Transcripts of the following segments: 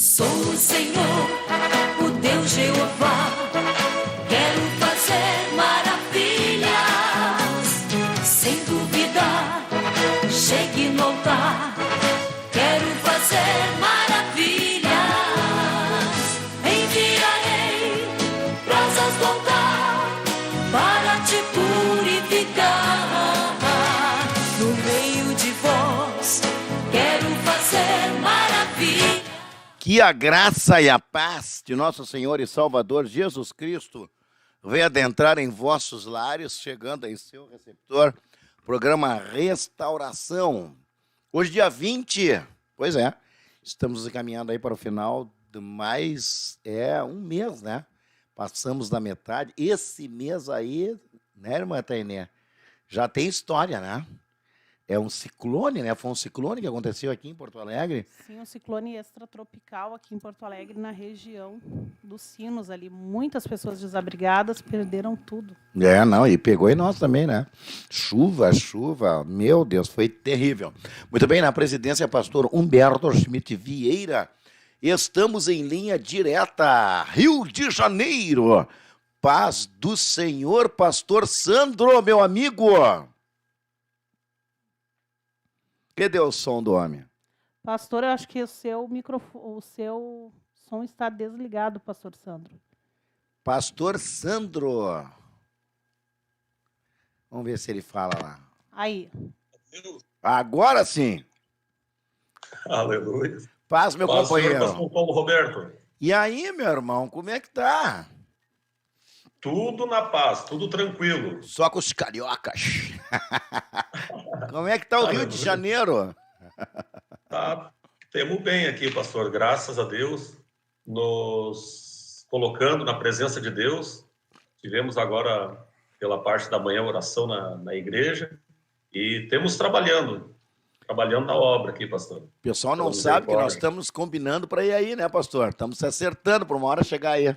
Sou o Senhor, o Deus Jeová. Quero fazer maravilhas. Sem duvidar, chegue no altar. Quero fazer maravilhas. Enviarei brasas do altar para te purificar. No meio de vós, quero fazer maravilhas. Que a graça e a paz de nosso Senhor e Salvador Jesus Cristo venha adentrar em vossos lares, chegando em seu receptor, programa Restauração. Hoje, dia 20, pois é, estamos encaminhando aí para o final de mais, um mês, né? Passamos da metade. Esse mês aí, né, irmã Tainé, já tem história, né? É um ciclone, né? Foi um ciclone que aconteceu aqui em Porto Alegre. Sim, um ciclone extratropical aqui em Porto Alegre, na região dos Sinos ali. Muitas pessoas desabrigadas perderam tudo. Não, e pegou em nós também, né? Chuva, meu Deus, foi terrível. Muito bem, na presidência, pastor Humberto Schmidt Vieira. Estamos em linha direta, Rio de Janeiro. Paz do Senhor, pastor Sandro, meu amigo. Cadê o som do homem? Pastor, eu acho que o seu som está desligado, pastor Sandro. Pastor Sandro. Vamos ver se ele fala lá. Aí. Agora sim. Aleluia. Paz, meu Paz, companheiro. Senhor, pastor Paulo Roberto. E aí, meu irmão, como é que tá? Tudo na paz, tudo tranquilo. Só com os cariocas. Como é que tá o Rio de Janeiro? Tá, temos bem aqui, pastor, graças a Deus, nos colocando na presença de Deus. Tivemos agora, pela parte da manhã, oração na igreja e temos trabalhando na obra aqui, pastor. O pessoal não sabe que nós estamos combinando para ir aí, né, pastor? Estamos se acertando para uma hora chegar aí.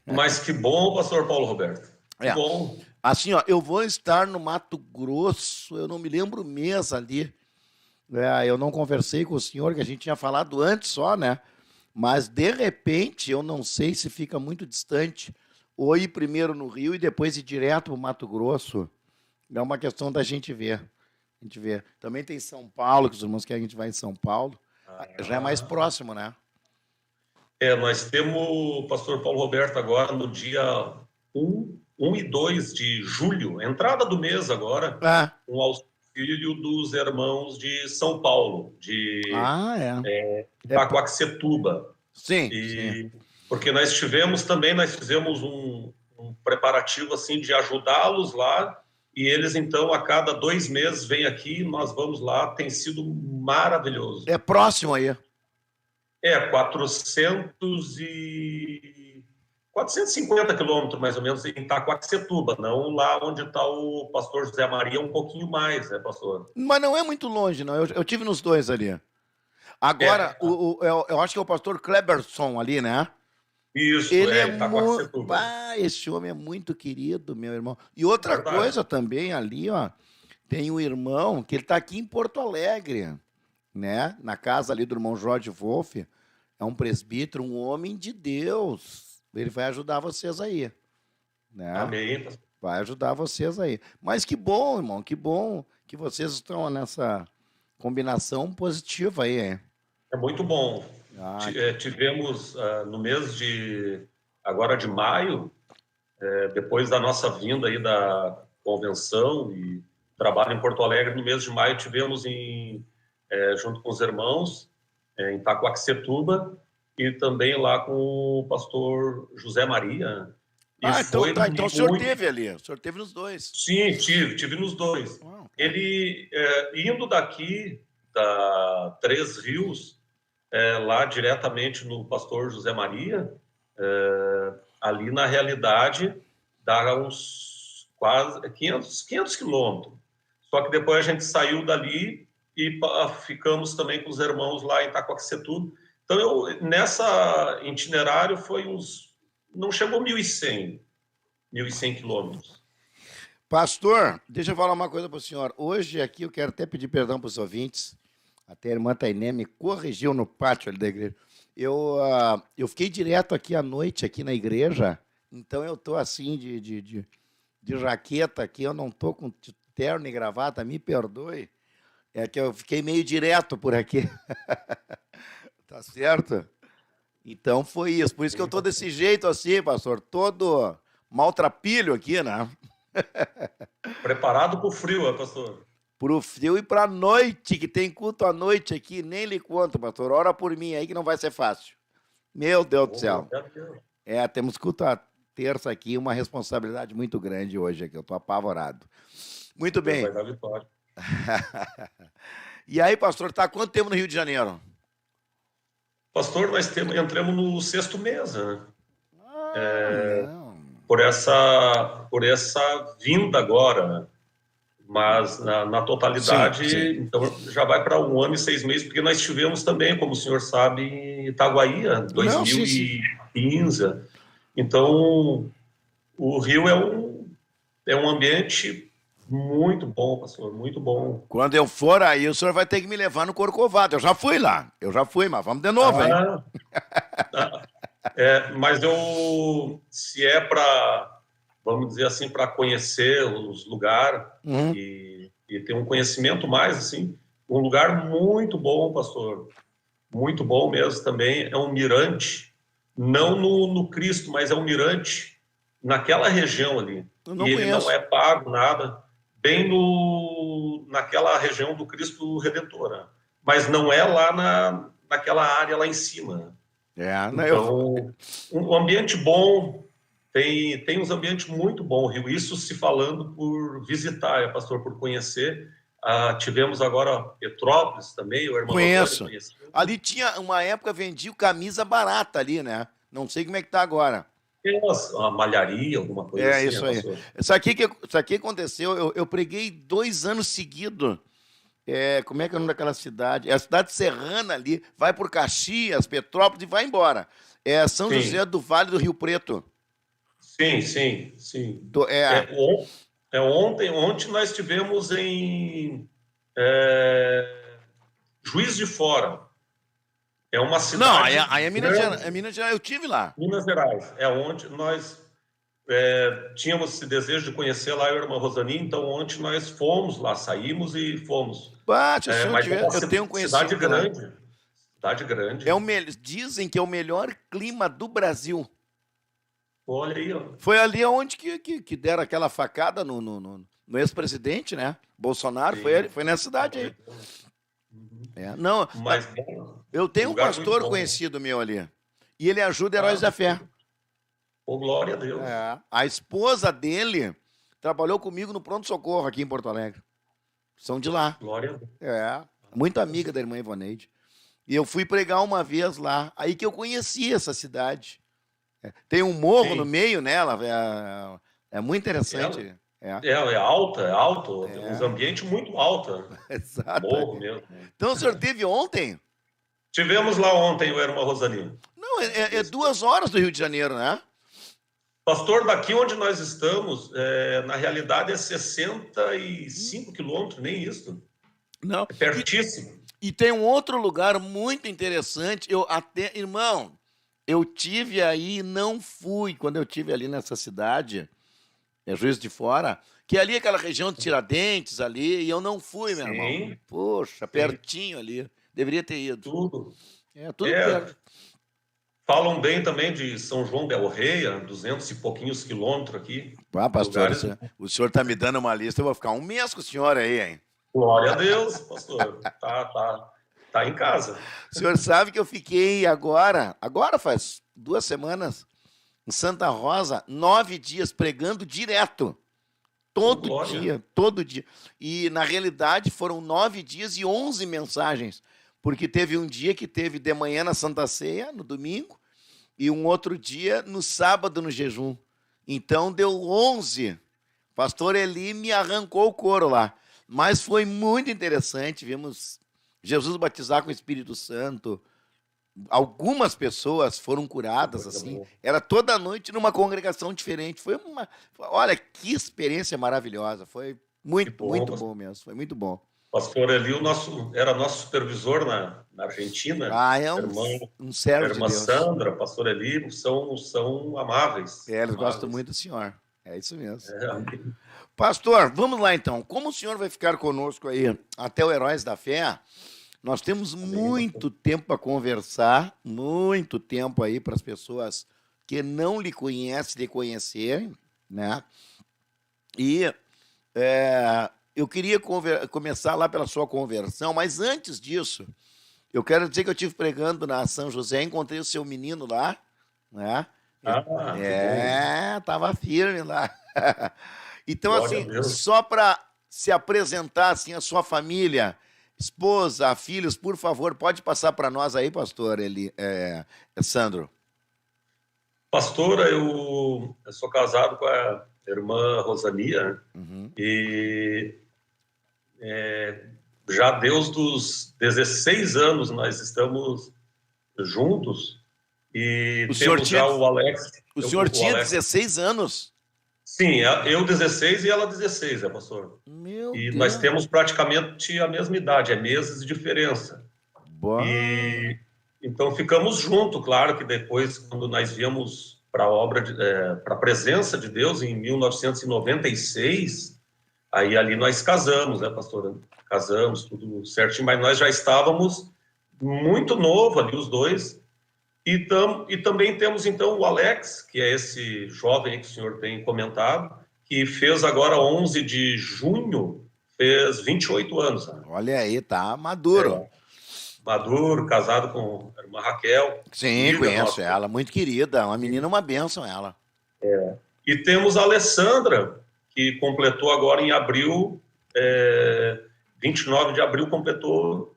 Mas que bom, pastor Paulo Roberto. Que bom. Assim, ó, eu vou estar no Mato Grosso, eu não me lembro o mês ali. Eu não conversei com o senhor, que a gente tinha falado antes só, né? Mas, de repente, eu não sei se fica muito distante, ou ir primeiro no Rio e depois ir direto para o Mato Grosso. É uma questão da gente ver. A gente vê. Também tem São Paulo, que os irmãos querem que a gente vá em São Paulo. Já é mais próximo, né? Nós temos, pastor Paulo Roberto, agora no dia 1 e 2 de julho, entrada do mês agora, um auxílio dos irmãos de São Paulo, de Itacoaxetuba. Sim. Porque nós fizemos um preparativo assim de ajudá-los lá, e eles então a cada 2 meses vêm aqui, nós vamos lá, tem sido maravilhoso. É próximo aí. 450 quilômetros, mais ou menos, em Itacoaxetuba, não lá onde está o pastor José Maria, um pouquinho mais, né, pastor? Mas não é muito longe, não. Eu tive nos dois ali. Agora, eu acho que é o pastor Kleberson ali, né? Isso, ele é Itacoaxetuba. Esse homem é muito querido, meu irmão. E outra coisa também ali, ó, tem um irmão que ele está aqui em Porto Alegre, né? Na casa ali do irmão Jorge Wolff. É um presbítero, um homem de Deus. Ele vai ajudar vocês aí. Né? Amém. Vai ajudar vocês aí. Mas que bom, irmão, que bom que vocês estão nessa combinação positiva aí, hein? É muito bom. Tivemos no mês de maio, depois da nossa vinda aí da convenção e trabalho em Porto Alegre, no mês de maio tivemos junto com os irmãos em Itacoaxetuba e também lá com o pastor José Maria. Então o senhor teve ali, o senhor teve nos dois. Sim, tive nos dois. Ele, indo daqui, da Três Rios, lá diretamente no pastor José Maria, ali na realidade dá uns quase 500 quilômetros. Só que depois a gente saiu dali e ficamos também com os irmãos lá em Itacoaxetuba. Então, nessa itinerário foi não chegou 1.100 quilômetros. Pastor, deixa eu falar uma coisa para o senhor. Hoje aqui eu quero até pedir perdão para os ouvintes. Até a irmã Tainé me corrigiu no pátio ali da igreja. Eu fiquei direto aqui à noite, aqui na igreja, então eu tô assim de jaqueta aqui, eu não tô com terno e gravata, me perdoe. É que eu fiquei meio direto por aqui. Tá certo? Então foi isso. Por isso que eu tô desse jeito assim, pastor, todo maltrapilho aqui, né? Preparado para o frio, pastor? Pro frio e pra noite, que tem culto à noite aqui, nem lhe conto, pastor. Ora por mim aí que não vai ser fácil. Meu Deus do céu. Temos culto à terça aqui, uma responsabilidade muito grande hoje aqui. Eu tô apavorado. Muito bem. Vai dar vitória. E aí, pastor, tá há quanto tempo no Rio de Janeiro? Pastor, nós entramos no 6º mês, né? Não. Por essa vinda agora, né? Mas na totalidade, Sim. então já vai para 1 ano e 6 meses, porque nós tivemos também, como o senhor sabe, em Itaguaí, em 2015. Então, o Rio é um ambiente muito bom, pastor, muito bom. Quando eu for aí, o senhor vai ter que me levar no Corcovado. Eu já fui lá, mas vamos de novo, hein? Mas se é para, vamos dizer assim, para conhecer os lugares e ter um conhecimento mais, assim, um lugar muito bom, pastor, muito bom mesmo também, é um mirante, não no Cristo, mas é um mirante naquela região ali. Eu ele não é pago, nada, bem naquela região do Cristo Redentor, né? Mas não é lá naquela área lá em cima. Então, um ambiente bom, tem uns ambientes muito bons, Rio, isso se falando por visitar, pastor, por conhecer. Tivemos agora Petrópolis também, o irmão Conheço. Ali tinha, uma época, vendia camisa barata ali, né? Não sei como é que tá agora. Uma malharia, alguma coisa assim. Isso aí. Isso aqui aconteceu, eu preguei 2 anos seguidos. Como é que é o nome daquela cidade? É a cidade serrana ali, vai por Caxias, Petrópolis e vai embora. É São José do Vale do Rio Preto. Sim. Ontem nós estivemos em Juiz de Fora. É uma cidade... Não, aí é Minas Gerais, eu tive lá. Minas Gerais, é onde nós tínhamos esse desejo de conhecer lá a irmã Rosani, então ontem nós fomos lá, saímos e fomos. Mas eu tenho conhecido. Cidade grande. Dizem que é o melhor clima do Brasil. Olha aí, ó. Foi ali onde que deram aquela facada no ex-presidente, né? Bolsonaro, foi nessa cidade aí. Não, mas eu tenho um pastor conhecido meu ali. E ele ajuda Heróis da Fé. Glória a Deus. A esposa dele trabalhou comigo no pronto-socorro aqui em Porto Alegre. São de lá. Glória a Deus. Muito amiga da irmã Ivoneide. E eu fui pregar uma vez lá. Aí que eu conheci essa cidade. Tem um morro no meio nela. É muito interessante. É alto. Tem uns ambientes muito altos. Exato. Morro mesmo. Então o senhor teve ontem? Tivemos lá ontem, o irmão Rosani. Não, 2 horas do Rio de Janeiro, né? Pastor, daqui onde nós estamos, na realidade é 65 quilômetros, nem isso. Não. É pertíssimo. E tem um outro lugar muito interessante. Irmão, eu tive aí e não fui quando eu tive ali nessa cidade, Juiz de Fora, que ali é aquela região de Tiradentes ali, e eu não fui, meu irmão. Poxa, pertinho ali. Deveria ter ido. Tudo. Tudo perto. Falam bem também de São João del Rei, 200 e pouquinhos quilômetros aqui. Pastor, o senhor está me dando uma lista, eu vou ficar 1 mês com o senhor aí, hein? Glória a Deus, pastor. Tá em casa. O senhor sabe que eu fiquei agora faz 2 semanas, em Santa Rosa, 9 dias pregando direto. Todo dia. E, na realidade, foram 9 dias e 11 mensagens. Porque teve um dia que teve de manhã na Santa Ceia, no domingo, e um outro dia no sábado no jejum. Então, deu 11. Pastor Eli me arrancou o couro lá. Mas foi muito interessante. Vimos Jesus batizar com o Espírito Santo. Algumas pessoas foram curadas, assim. Era toda noite numa congregação diferente. Olha, que experiência maravilhosa. Foi muito bom mesmo. Foi muito bom. Pastor Eli, era nosso supervisor na Argentina. Ah, é um servo de irmã Deus. Sandra, pastor Eli, são amáveis. Eles amáveis. gostam muito do senhor. É isso mesmo. É. Pastor, vamos lá então. Como o senhor vai ficar conosco aí até o Heróis da Fé, nós temos muito tempo para conversar, muito tempo aí para as pessoas que não lhe conhecem, lhe conhecerem, né? E eu queria começar lá pela sua conversão, mas antes disso, eu quero dizer que eu estive pregando na São José, encontrei o seu menino lá, né? Estava firme lá. Então, Glória assim, só para se apresentar assim, a sua família, esposa, filhos, por favor, pode passar para nós aí, pastor Sandro. Pastora, eu sou casado com a irmã Rosania, e já desde os 16 anos nós estamos juntos, e temos já o Alex. O senhor tinha Alex. 16 anos? Sim, eu 16 e ela 16, pastor. Meu e Deus. Nós temos praticamente a mesma idade, é meses de diferença. E então ficamos juntos, claro que depois, quando nós viemos para a obra, para a presença de Deus em 1996, aí ali nós casamos, né, pastor? Casamos, tudo certinho, mas nós já estávamos muito novo ali, os dois. E também temos, então, o Alex, que é esse jovem que o senhor tem comentado, que fez agora 11 de junho, fez 28 anos. Né? Olha aí, tá maduro. Maduro, casado com a irmã Raquel. Sim, conheço ela, muito querida, uma menina, uma bênção ela. E temos a Alessandra, que completou agora em abril, 29 de abril, completou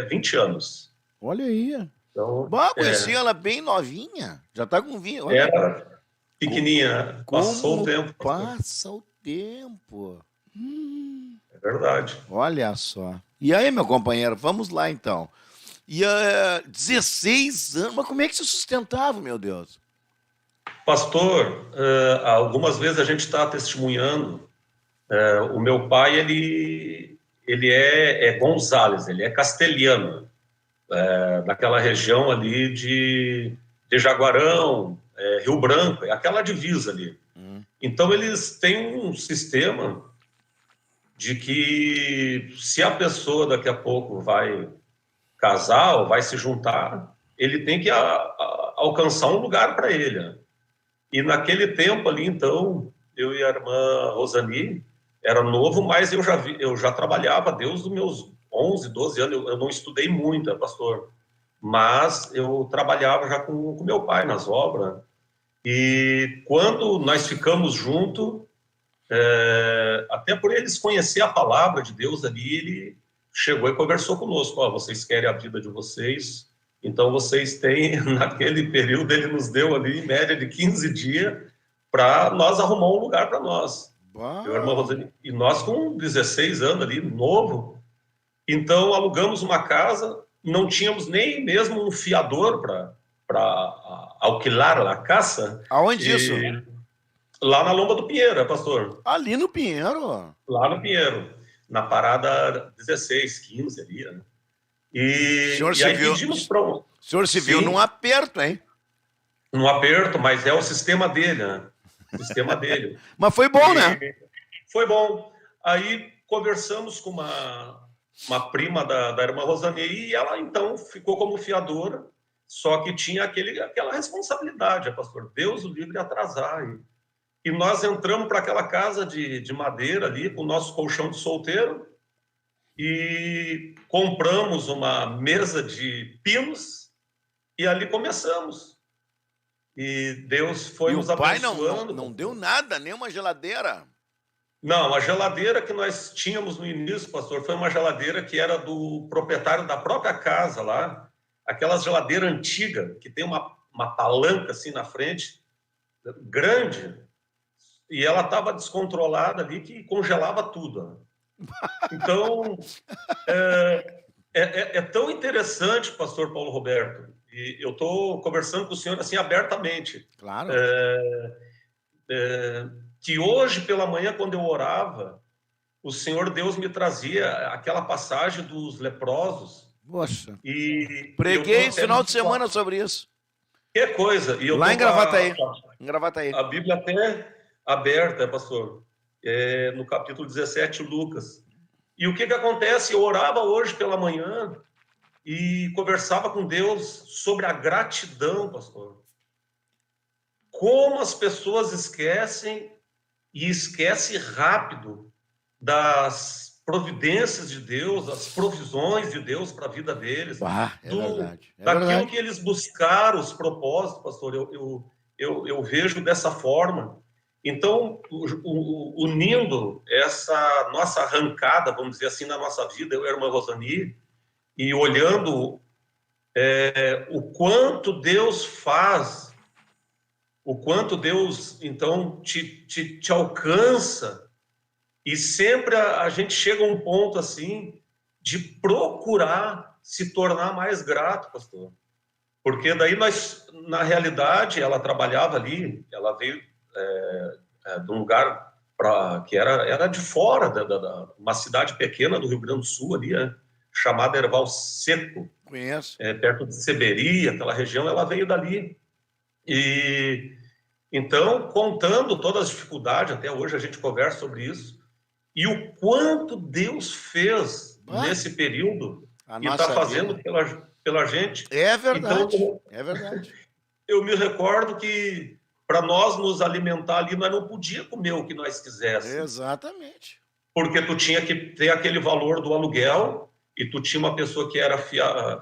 20 anos. Olha aí. Então, conheci ela bem novinha, já está com vinho. Era pequenininha, passou o tempo. Passa o tempo. É verdade. Olha só. E aí, meu companheiro, vamos lá então. E 16 anos, mas como é que se sustentava, meu Deus? Pastor, algumas vezes a gente está testemunhando, o meu pai, ele é Gonzales, ele é castelhano. Daquela região ali de Jaguarão, Rio Branco, é aquela divisa ali. Então, eles têm um sistema de que se a pessoa daqui a pouco vai casar ou vai se juntar, ele tem que alcançar um lugar para ele. Né? E naquele tempo ali, então, eu e a irmã Rosani, era novo, mas eu já trabalhava desde os meus 11, 12 anos, eu não estudei muito, pastor, mas eu trabalhava já com meu pai nas obras, e quando nós ficamos juntos, até por eles conhecer a palavra de Deus ali, ele chegou e conversou conosco, vocês querem a vida de vocês, então vocês têm, naquele período, ele nos deu ali, em média de 15 dias, para nós arrumar um lugar para nós. Eu, irmã Rosane, e nós com 16 anos ali, novo. Então, alugamos uma casa, não tínhamos nem mesmo um fiador para alquilar a casa. Aonde isso? Lá na Lomba do Pinheiro, pastor. Ali no Pinheiro? Lá no Pinheiro, na parada 16, 15 ali, né? E aí pedimos para um... O senhor se viu num aperto, hein? Num aperto, mas é o sistema dele, né? O sistema dele. Mas foi bom, né? Foi bom. Aí conversamos com uma prima da irmã Rosane, e ela, então, ficou como fiadora, só que tinha aquela responsabilidade, pastor, Deus o livre atrasar. E nós entramos para aquela casa de madeira ali, com o nosso colchão de solteiro, e compramos uma mesa de pinos, e ali começamos. E Deus foi nos abençoando. O pai não deu nada, nem uma geladeira. Não, a geladeira que nós tínhamos no início, pastor, foi uma geladeira que era do proprietário da própria casa lá, aquelas geladeiras antigas, que tem uma palanca assim na frente, grande, e ela estava descontrolada ali, que congelava tudo. Então, é tão interessante, pastor Paulo Roberto, e eu estou conversando com o senhor assim abertamente. Claro. Que hoje pela manhã, quando eu orava, o Senhor Deus me trazia aquela passagem dos leprosos. Poxa. E Preguei esse final de semana sobre isso. Que coisa. E eu lá tô em Gravataí. Em Gravataí. A Bíblia até aberta, pastor. No capítulo 17, Lucas. E o que acontece? Eu orava hoje pela manhã e conversava com Deus sobre a gratidão, pastor. Como as pessoas esquecem, e esquecem rápido, das providências de Deus, das provisões de Deus para a vida deles. Verdade. Daquilo que eles buscaram, os propósitos, pastor, eu vejo dessa forma. Então, unindo essa nossa arrancada, vamos dizer assim, na nossa vida, eu e a irmã Rosani, e olhando o quanto Deus faz, o quanto Deus, então, te alcança, e sempre a gente chega a um ponto, assim, de procurar se tornar mais grato, pastor. Porque daí nós, na realidade, ela trabalhava ali, ela veio de um lugar que era de fora, uma cidade pequena do Rio Grande do Sul, ali, chamada Erval Seco. Conheço. Perto de Seberi, aquela região, ela veio dali. E então, contando todas as dificuldades, até hoje a gente conversa sobre isso, e o quanto Deus fez nesse período e está fazendo pela gente. É verdade, então, é verdade. Eu me recordo que para nós nos alimentar ali, nós não podíamos comer o que nós quiséssemos. Exatamente. Porque tu tinha que ter aquele valor do aluguel, e tu tinha uma pessoa que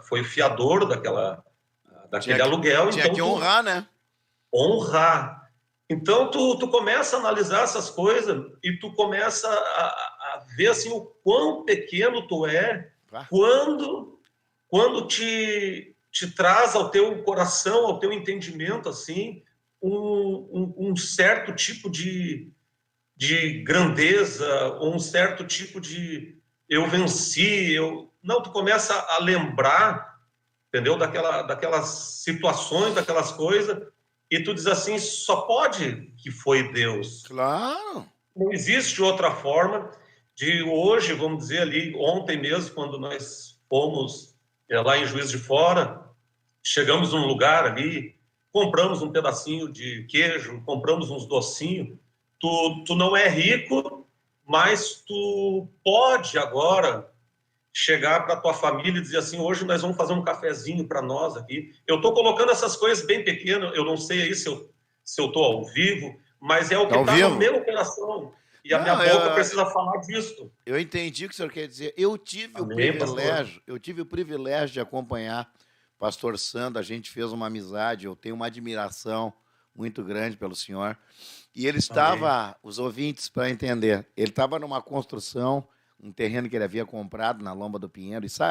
foi fiador daquele aluguel. Tinha que honrar, né? Honrar. Então, tu começa a analisar essas coisas e tu começa a ver assim, o quão pequeno tu é quando te traz ao teu coração, ao teu entendimento, assim, um certo tipo de grandeza, ou um certo tipo de eu venci. Não, tu começa a lembrar, entendeu? Daquelas situações, daquelas coisas, e tu diz assim, só pode que foi Deus. Claro. Não existe outra forma de hoje, vamos dizer ali, ontem mesmo, quando nós fomos lá em Juiz de Fora, chegamos num lugar ali, compramos um pedacinho de queijo, compramos uns docinhos. Tu não é rico, mas tu pode agora chegar para tua família e dizer assim, hoje nós vamos fazer um cafezinho para nós aqui. Eu estou colocando essas coisas bem pequenas, eu não sei aí se eu estou ao vivo, mas é o que está no meu coração. E a minha boca precisa falar disso. Eu entendi o que o senhor quer dizer. Eu tive o privilégio de acompanhar o pastor Sandro, a gente fez uma amizade, eu tenho uma admiração muito grande pelo senhor. E ele estava, os ouvintes, para entender, ele estava numa construção, um terreno que ele havia comprado na Lomba do Pinheiro, isso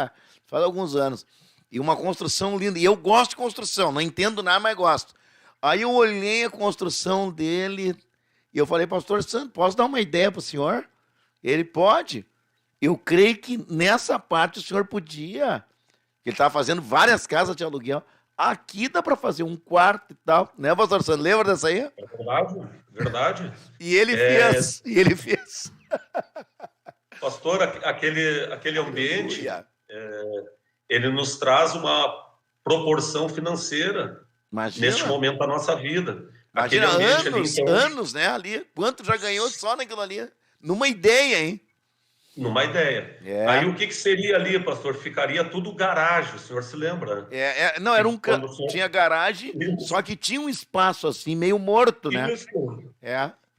faz alguns anos. E uma construção linda. E eu gosto de construção, não entendo nada, mas gosto. Aí eu olhei a construção dele e eu falei, pastor Santos, posso dar uma ideia para o senhor? Ele pode. Eu creio que nessa parte o senhor podia. Ele estava fazendo várias casas de aluguel. Aqui dá para fazer um quarto e tal. Né, pastor Santos? Lembra dessa aí? É verdade, verdade. E ele fez. Pastor, aquele ambiente, ele nos traz uma proporção financeira. Imagina. Neste momento da nossa vida. Imagina, anos, né, ali. Quanto já ganhou só naquilo ali? Numa ideia, hein? Numa ideia. Aí o que seria ali, pastor? Ficaria tudo garagem, o senhor se lembra? Não, era tinha garagem, só que tinha um espaço assim, meio morto, né? Isso.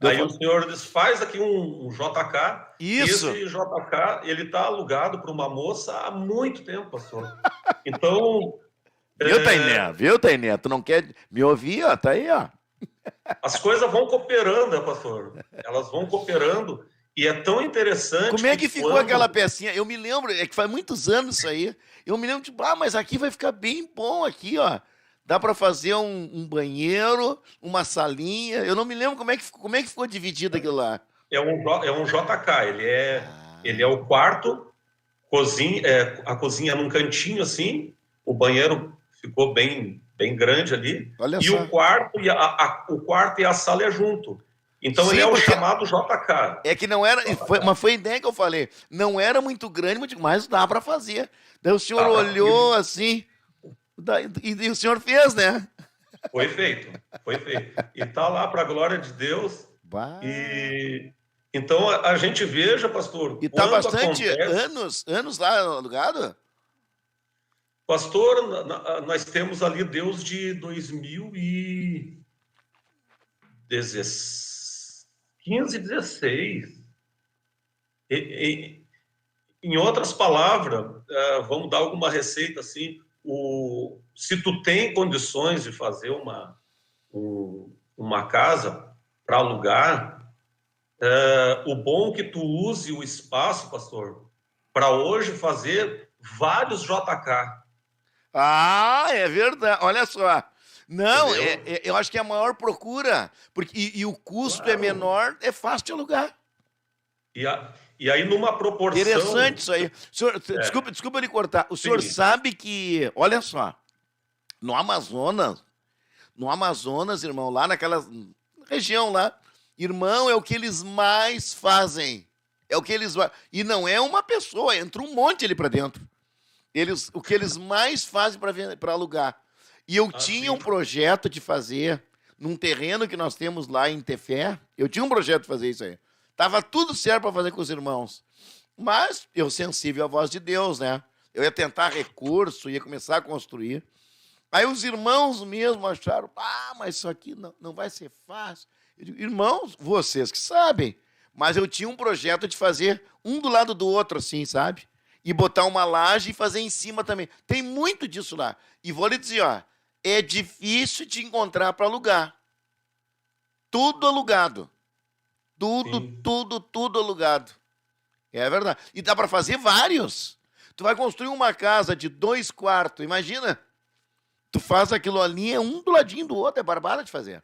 Aí o senhor faz aqui um JK. Isso. Esse JK, ele está alugado para uma moça há muito tempo, pastor. Então... Viu, Tainé? Tu não quer me ouvir? Ó, tá aí, ó. As coisas vão cooperando, pastor. Elas vão cooperando e é tão interessante. Como é que ficou aquela pecinha? Eu me lembro, é que faz muitos anos isso aí. Eu me lembro, tipo, mas aqui vai ficar bem bom aqui, ó. Dá para fazer um banheiro, uma salinha. Eu não me lembro como é que ficou dividido aquilo lá. É um JK, ele é o quarto, a cozinha num cantinho assim, o banheiro ficou bem grande ali. Olha e só. O quarto e a sala é junto. Então Sim, ele é o porque chamado JK. é que não era, mas foi a ideia que eu falei. Não era muito grande, mas dá para fazer. Daí o senhor olhou assim, e o senhor fez, né? Foi feito, foi feito. E está lá para a glória de Deus. Bah. E então a gente veja, pastor, E tá quando bastante acontece... anos lá alugado? Pastor, nós temos ali Deus de 2015, 16. Em outras palavras, vamos dar alguma receita assim, se tu tem condições de fazer uma casa para alugar, o bom que tu use o espaço, pastor, para hoje fazer vários JK. Ah, é verdade. Olha só. Não, Entendeu? eu acho que é a maior procura, porque e o custo é Claro. menor, é fácil de alugar. E aí, numa proporção... Interessante isso aí. Senhor, desculpa lhe cortar. O senhor Sim. sabe que, olha só, no Amazonas, irmão, lá naquela região lá, irmão, é o que eles mais fazem. É o que eles... E não é uma pessoa, entra um monte ali para dentro. O que eles mais fazem para alugar. E eu tinha um projeto de fazer num terreno que nós temos lá em Tefé. Eu tinha um projeto de fazer isso aí. Tava tudo certo para fazer com os irmãos. Mas eu sensível à voz de Deus, né? Eu ia tentar recurso, ia começar a construir. Aí os irmãos mesmo acharam, mas isso aqui não vai ser fácil. Eu digo, irmãos, vocês que sabem. Mas eu tinha um projeto de fazer um do lado do outro, assim, sabe? E botar uma laje e fazer em cima também. Tem muito disso lá. E vou lhe dizer, ó, é difícil de encontrar para alugar. Tudo alugado. Tudo alugado. É verdade. E dá para fazer vários. Tu vai construir uma casa de 2 quartos, imagina. Tu faz aquilo ali, é um do ladinho do outro, é barbada de fazer.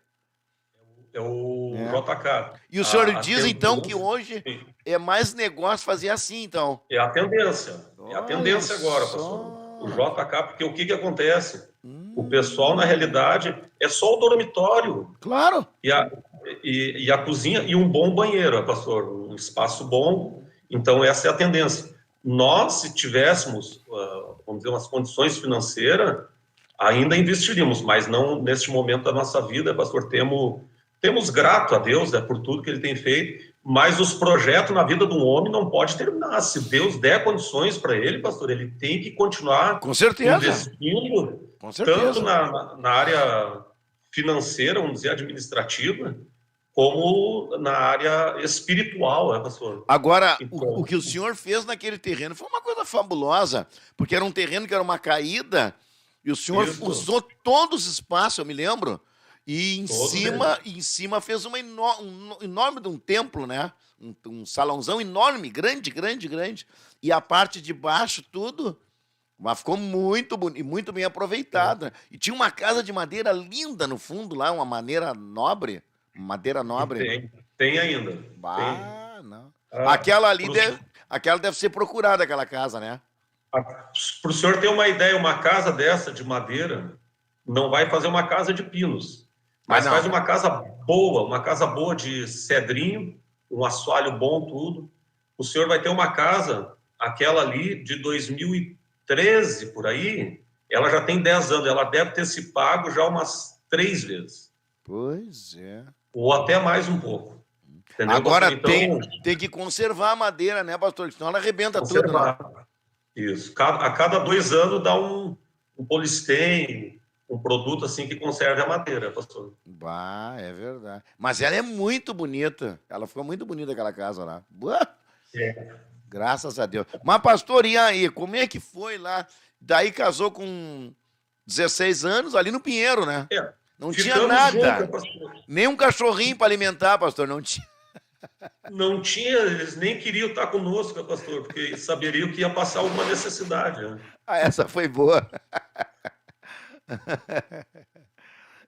É o JK. E o senhor diz, então, que hoje é mais negócio fazer assim, então. É a tendência. É a tendência agora, pastor. só. O JK, porque o que acontece? O pessoal, na realidade, é só o dormitório. Claro. E a cozinha e um bom banheiro, pastor. Um espaço bom. Então, essa é a tendência. Nós, se tivéssemos, vamos dizer, umas condições financeiras, ainda investiríamos, mas não neste momento da nossa vida, pastor. Temos grato a Deus, por tudo que Ele tem feito, mas os projetos na vida de um homem não pode terminar. Se Deus der condições para ele, pastor, ele tem que continuar Com certeza. investindo, Com certeza. tanto na área financeira, vamos dizer, administrativa, como na área espiritual, pastor? Agora, Então, o que o senhor fez naquele terreno foi uma coisa fabulosa, porque era um terreno que era uma caída, e o senhor usou todos os espaços, eu me lembro, e em cima fez um enorme de um templo, né? Um salãozão enorme, grande. E a parte de baixo, tudo, mas ficou muito bonito e muito bem aproveitada. E tinha uma casa de madeira linda no fundo lá, uma madeira nobre. Tem ainda. Não. Aquela ali deve ser procurada, aquela casa, né? Para o senhor ter uma ideia, uma casa dessa de madeira não vai fazer uma casa de pinos. Mas faz uma casa boa de cedrinho, um assoalho bom, tudo. O senhor vai ter uma casa, aquela ali, de 2013, por aí, ela já tem 10 anos, ela deve ter se pago já umas 3 vezes. Pois é. Ou até mais um pouco. Entendeu? Agora então, tem que conservar a madeira, né, pastor? Senão ela arrebenta tudo, né? Isso. A cada 2 anos dá um polistem, um produto assim que conserve a madeira, pastor. É verdade. Mas ela é muito bonita. Ela ficou muito bonita, aquela casa lá. Graças a Deus. Mas, pastor, e aí? Como é que foi lá? Daí casou com 16 anos ali no Pinheiro, né? Não tinha nada. Nem um cachorrinho para alimentar, pastor. Não tinha. Não tinha, eles nem queriam estar conosco, pastor, porque saberiam que ia passar alguma necessidade. Né? Essa foi boa.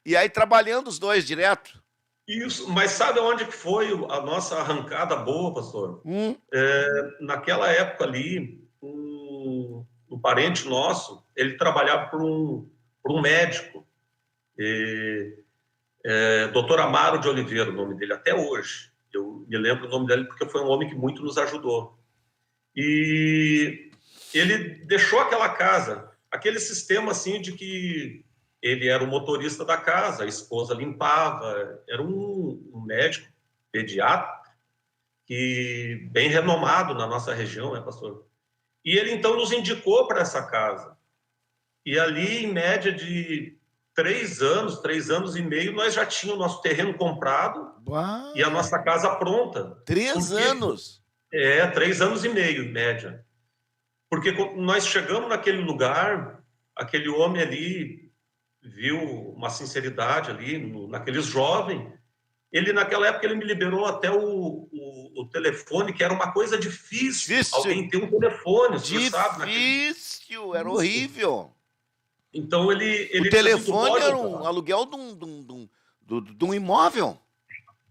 E aí trabalhando os dois direto? Isso, mas sabe onde que foi a nossa arrancada boa, pastor? Naquela época ali, um parente nosso, ele trabalhava por um médico. Dr. Amaro de Oliveira, o nome dele, até hoje. Eu me lembro o nome dele porque foi um homem que muito nos ajudou. E ele deixou aquela casa, aquele sistema assim de que ele era o motorista da casa, a esposa limpava, era um médico pediatra que bem renomado na nossa região, né, pastor? E ele então nos indicou para essa casa. E ali, em média de 3 anos e meio, nós já tínhamos o nosso terreno comprado. Uau. E a nossa casa pronta. 3 anos? 3 anos e meio, em média. Porque nós chegamos naquele lugar, aquele homem ali viu uma sinceridade ali, naqueles jovens. Ele, naquela época, ele me liberou até o telefone, que era uma coisa difícil. Alguém ter um telefone, você sabe? Difícil, era horrível. Então, ele o telefone era um aluguel de um imóvel.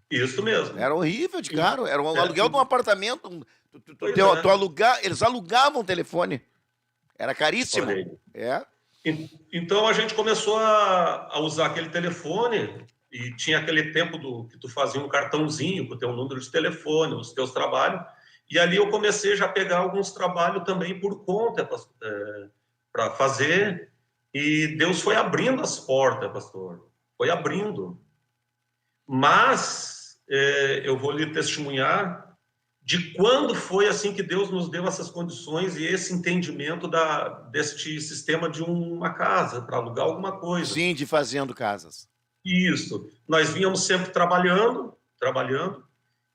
Isso mesmo. Era horrível de caro. Era um aluguel de um apartamento. Eles alugavam o telefone. Era caríssimo. Então, a gente começou a usar aquele telefone e tinha aquele tempo que tu fazia um cartãozinho com o teu número de telefone, os teus trabalhos. E ali eu comecei já a pegar alguns trabalhos também por conta para fazer. E Deus foi abrindo as portas, pastor. Foi abrindo. Mas eu vou lhe testemunhar de quando foi assim que Deus nos deu essas condições e esse entendimento deste sistema de uma casa, para alugar alguma coisa. Sim, de fazendo casas. Isso. Nós vínhamos sempre trabalhando,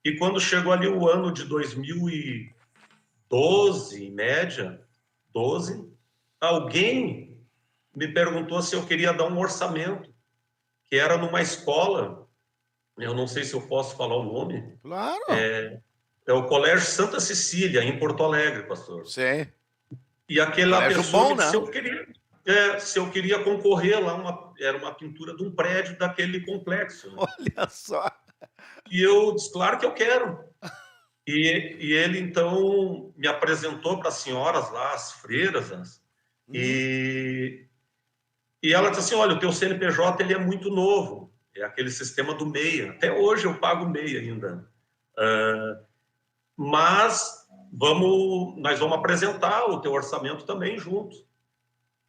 e quando chegou ali o ano de 2012, em média, 12, alguém me perguntou se eu queria dar um orçamento, que era numa escola, eu não sei se eu posso falar o nome. Claro. É o Colégio Santa Cecília, em Porto Alegre, pastor. Sim. E aquela pessoa bom, né? se eu queria concorrer lá, era uma pintura de um prédio daquele complexo. Né? Olha só. E eu disse, claro que eu quero. E ele, então, me apresentou para as senhoras lá, as freiras, e ela disse assim, olha, o teu CNPJ ele é muito novo, é aquele sistema do MEI. Até hoje eu pago MEI ainda. Mas nós vamos apresentar o teu orçamento também junto.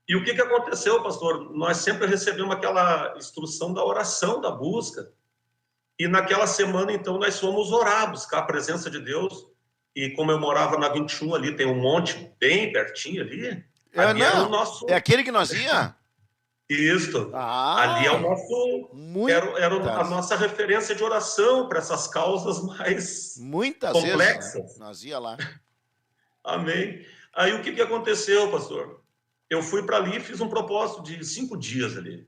E o que aconteceu, pastor? Nós sempre recebemos aquela instrução da oração, da busca. E naquela semana, então, nós fomos orar, buscar a presença de Deus. E como eu morava na 21 ali, tem um monte bem pertinho ali. Ali era o nosso... É aquele que nós ia? Isso. Ali é o nosso... Era a nossa referência de oração para essas causas mais complexas. Vezes, né? Nós ia lá. Amém. Aí o que aconteceu, pastor? Eu fui para ali e fiz um propósito de 5 dias ali.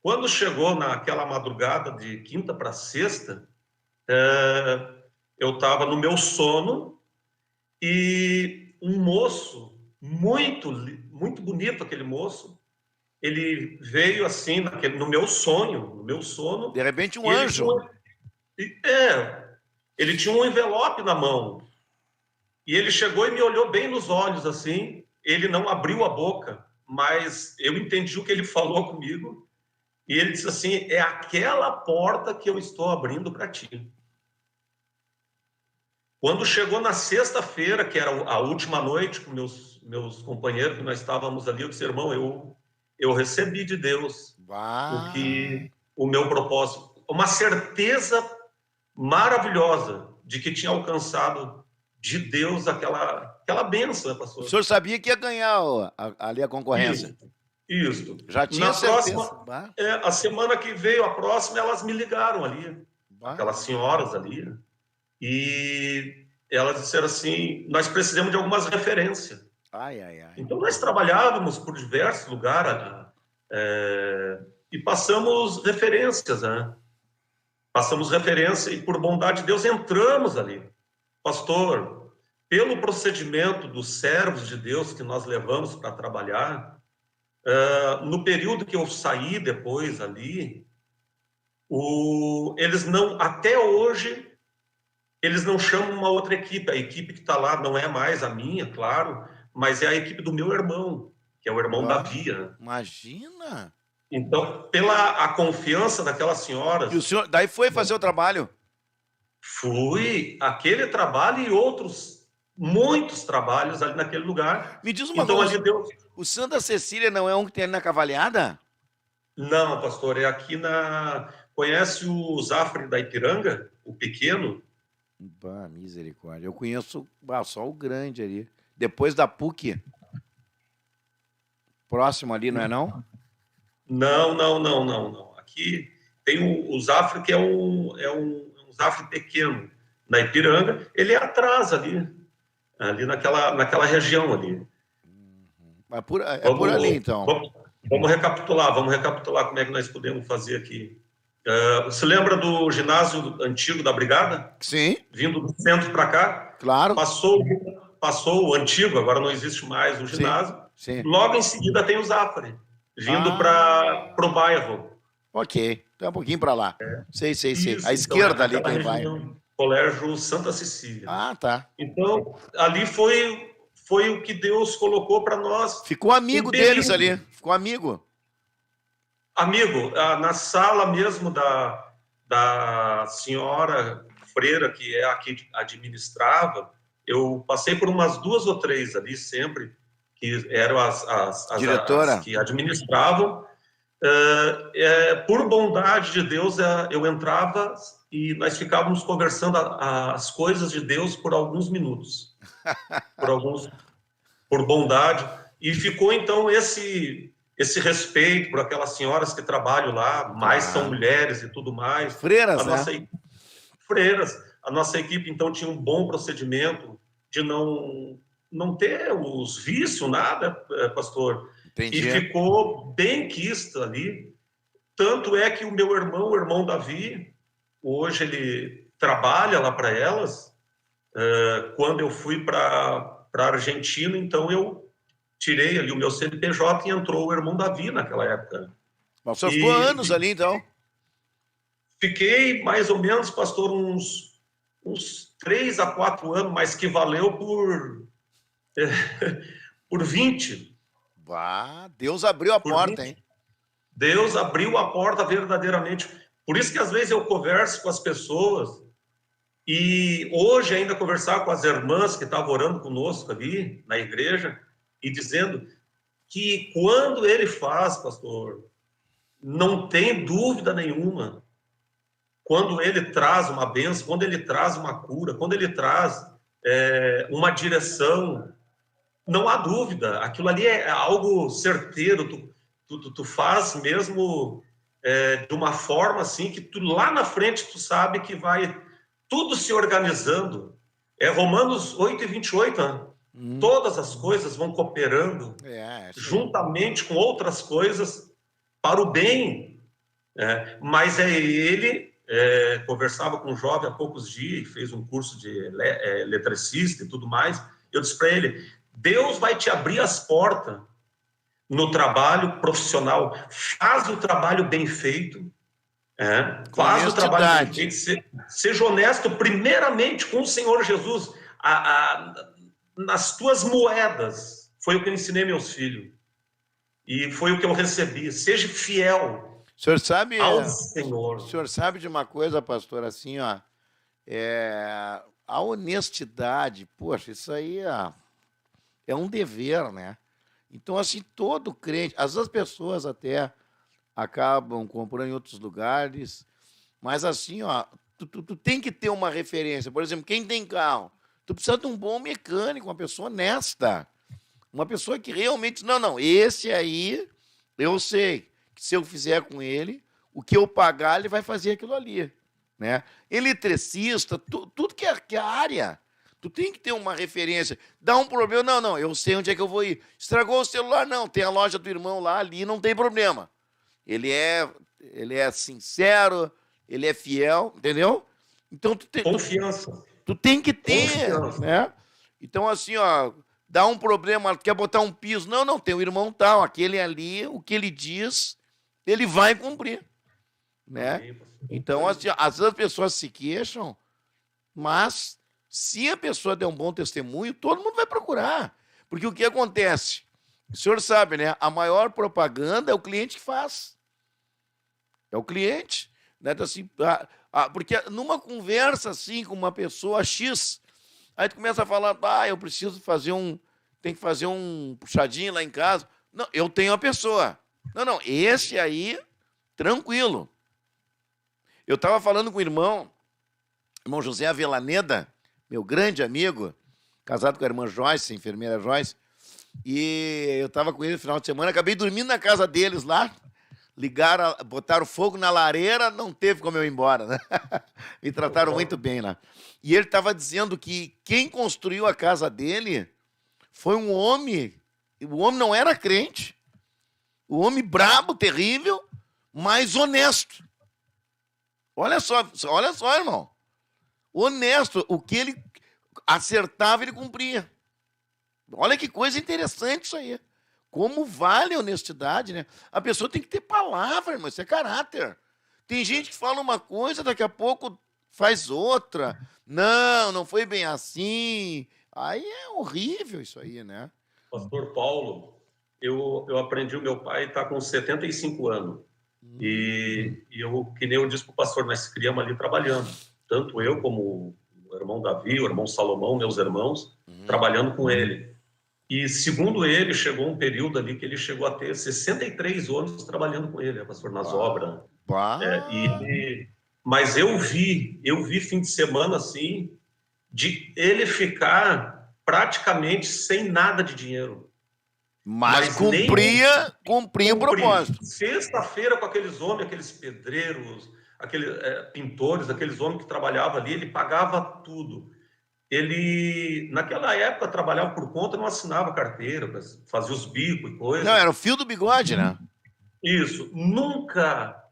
Quando chegou naquela madrugada de quinta para sexta, eu estava no meu sono e um moço, muito, muito bonito aquele moço, ele veio assim, no meu sono. De repente um anjo. Ele tinha um envelope na mão. E ele chegou e me olhou bem nos olhos assim. Ele não abriu a boca, mas eu entendi o que ele falou comigo. E ele disse assim, é aquela porta que eu estou abrindo para ti. Quando chegou na sexta-feira, que era a última noite com meus companheiros, que nós estávamos ali, eu disse, irmão, eu recebi de Deus o meu propósito. Uma certeza maravilhosa de que tinha alcançado de Deus aquela bênção, né, pastor? O senhor sabia que ia ganhar ali a concorrência? Isso. Já tinha certeza. A semana que veio, a próxima, elas me ligaram ali, aquelas senhoras ali, e elas disseram assim, nós precisamos de algumas referências. Então, nós trabalhávamos por diversos lugares e passamos referências, né? Passamos referência e, por bondade de Deus, entramos ali. Pastor, pelo procedimento dos servos de Deus que nós levamos para trabalhar, no período que eu saí depois ali, eles não, até hoje, eles não chamam uma outra equipe. A equipe que está lá não é mais a minha, claro, mas é a equipe do meu irmão, que é o irmão Davi. Né? Imagina! Então, pela a confiança daquelas senhoras, E o senhor daí foi fazer o trabalho? fui aquele trabalho e outros, muitos trabalhos ali naquele lugar. Me diz uma Então, coisa, ali Deus... o Santa Cecília não é um que tem ali na Cavalhada? Não, pastor, é aqui na... Conhece o Zafre da Ipiranga, o pequeno? Bah, misericórdia. Eu conheço só o grande ali. Depois da PUC. Próximo ali, não é não? Não. Aqui tem o Zafre, que é um Zafre pequeno, na Ipiranga. Ele é atrás ali naquela região ali. É por ali, então. Vamos recapitular como é que nós podemos fazer aqui. Você lembra do ginásio antigo da Brigada? Sim, Vindo do centro para cá? claro. Passou o antigo, agora não existe mais o ginásio. Sim. Logo em seguida tem o Zafre, vindo para o bairro. Ok, então é um pouquinho para lá. Sei. Isso, A esquerda ali naquela tem vai. região, Colégio Santa Cecília. Ah, tá. Então, ali foi o que Deus colocou para nós. Ficou amigo deles ali. Ficou amigo. Amigo, na sala mesmo da senhora freira, que é a que administrava, eu passei por umas 2 ou 3 ali sempre, que eram as Diretora? que administravam. Por bondade de Deus, eu entrava e nós ficávamos conversando as coisas de Deus por alguns minutos. Por bondade. E ficou, então, esse respeito por aquelas senhoras que trabalham lá, mais são mulheres e tudo mais. Freiras, Freiras. A nossa equipe, então, tinha um bom procedimento de não ter os vícios, nada, pastor. Entendi. E ficou bem quisto ali. Tanto é que o meu irmão, o irmão Davi, hoje ele trabalha lá para elas. Quando eu fui para a Argentina, então eu tirei ali o meu CNPJ e entrou o irmão Davi naquela época. Mas o senhor ficou anos ali, então? Fiquei mais ou menos, pastor, uns 3 a 4 anos, mas que valeu por 20. Deus abriu a porta, hein? Deus abriu a porta verdadeiramente. Por isso que às vezes eu converso com as pessoas e hoje ainda conversar com as irmãs que estavam orando conosco ali na igreja e dizendo que quando ele faz, pastor, não tem dúvida nenhuma, quando ele traz uma bênção, quando ele traz uma cura, quando ele traz uma direção, não há dúvida, aquilo ali é algo certeiro, tu faz mesmo de uma forma assim que tu lá na frente tu sabe que vai tudo se organizando. Romanos 8:28, né? Todas as coisas vão cooperando juntamente com outras coisas para o bem. Mas ele conversava com um jovem há poucos dias, fez um curso de eletricista e tudo mais. Eu disse para ele, Deus vai te abrir as portas no trabalho profissional. Faz o trabalho bem feito. Faz o trabalho bem feito. Seja honesto primeiramente com o Senhor Jesus. Nas tuas moedas. Foi o que eu ensinei meus filhos. E foi o que eu recebi. Seja fiel. O senhor sabe, ao Senhor. O senhor sabe de uma coisa, pastor, assim, ó, a honestidade, poxa, isso aí é um dever, né? Então, assim, todo crente, às vezes as pessoas até acabam comprando em outros lugares, mas assim, ó, tu tem que ter uma referência. Por exemplo, quem tem carro, tu precisa de um bom mecânico, uma pessoa honesta, uma pessoa que realmente, não, esse aí, eu sei que se eu fizer com ele, o que eu pagar, ele vai fazer aquilo ali, né? Eletricista, tudo que é a área, tu tem que ter uma referência. Dá um problema, não, eu sei onde é que eu vou ir. Estragou o celular, não, tem a loja do irmão lá, ali, não tem problema. Ele é sincero, ele é fiel, entendeu? Então, confiança. Tu tem que ter, né? Então, assim, ó, dá um problema, quer botar um piso, não, tem o irmão tal, aquele ali, o que ele diz, ele vai cumprir, né? Então, assim, às vezes as pessoas se queixam, mas se a pessoa der um bom testemunho, todo mundo vai procurar. Porque o que acontece? O senhor sabe, né? A maior propaganda é o cliente que faz. É o cliente. Né? Então, assim, porque numa conversa assim com uma pessoa X, aí tu começa a falar, eu preciso fazer tem que fazer um puxadinho lá em casa. Não, eu tenho a pessoa. Não, esse aí, tranquilo. Eu estava falando com o irmão José Avelaneda, meu grande amigo, casado com a irmã Joyce, a enfermeira Joyce, e eu estava com ele no final de semana, acabei dormindo na casa deles lá, botaram fogo na lareira, não teve como eu ir embora, né? Me trataram muito bem lá. E ele estava dizendo que quem construiu a casa dele foi um homem, o homem não era crente, o homem brabo, terrível, mas honesto. Olha só, irmão. Honesto, o que ele acertava, ele cumpria. Olha que coisa interessante isso aí. Como vale a honestidade, né? A pessoa tem que ter palavra, irmão, isso é caráter. Tem gente que fala uma coisa, daqui a pouco faz outra. Não foi bem assim. Aí é horrível isso aí, né? Pastor Paulo, eu aprendi, o meu pai está com 75 anos. E eu, que nem eu disse para o pastor, nós criamos ali trabalhando. Tanto eu como o irmão Davi, o irmão Salomão, meus irmãos, trabalhando com ele. E, segundo ele, chegou um período ali que ele chegou a ter 63 anos trabalhando com ele, pastor, nas obras. Mas eu vi fim de semana, assim, de ele ficar praticamente sem nada de dinheiro. Mas cumpria o propósito. Sexta-feira, com aqueles homens, aqueles pedreiros, aqueles pintores, aqueles homens que trabalhavam ali, ele pagava tudo. Ele, naquela época, trabalhava por conta, não assinava carteira, fazia os bicos e coisas. Não, era o fio do bigode, né? Isso. Nunca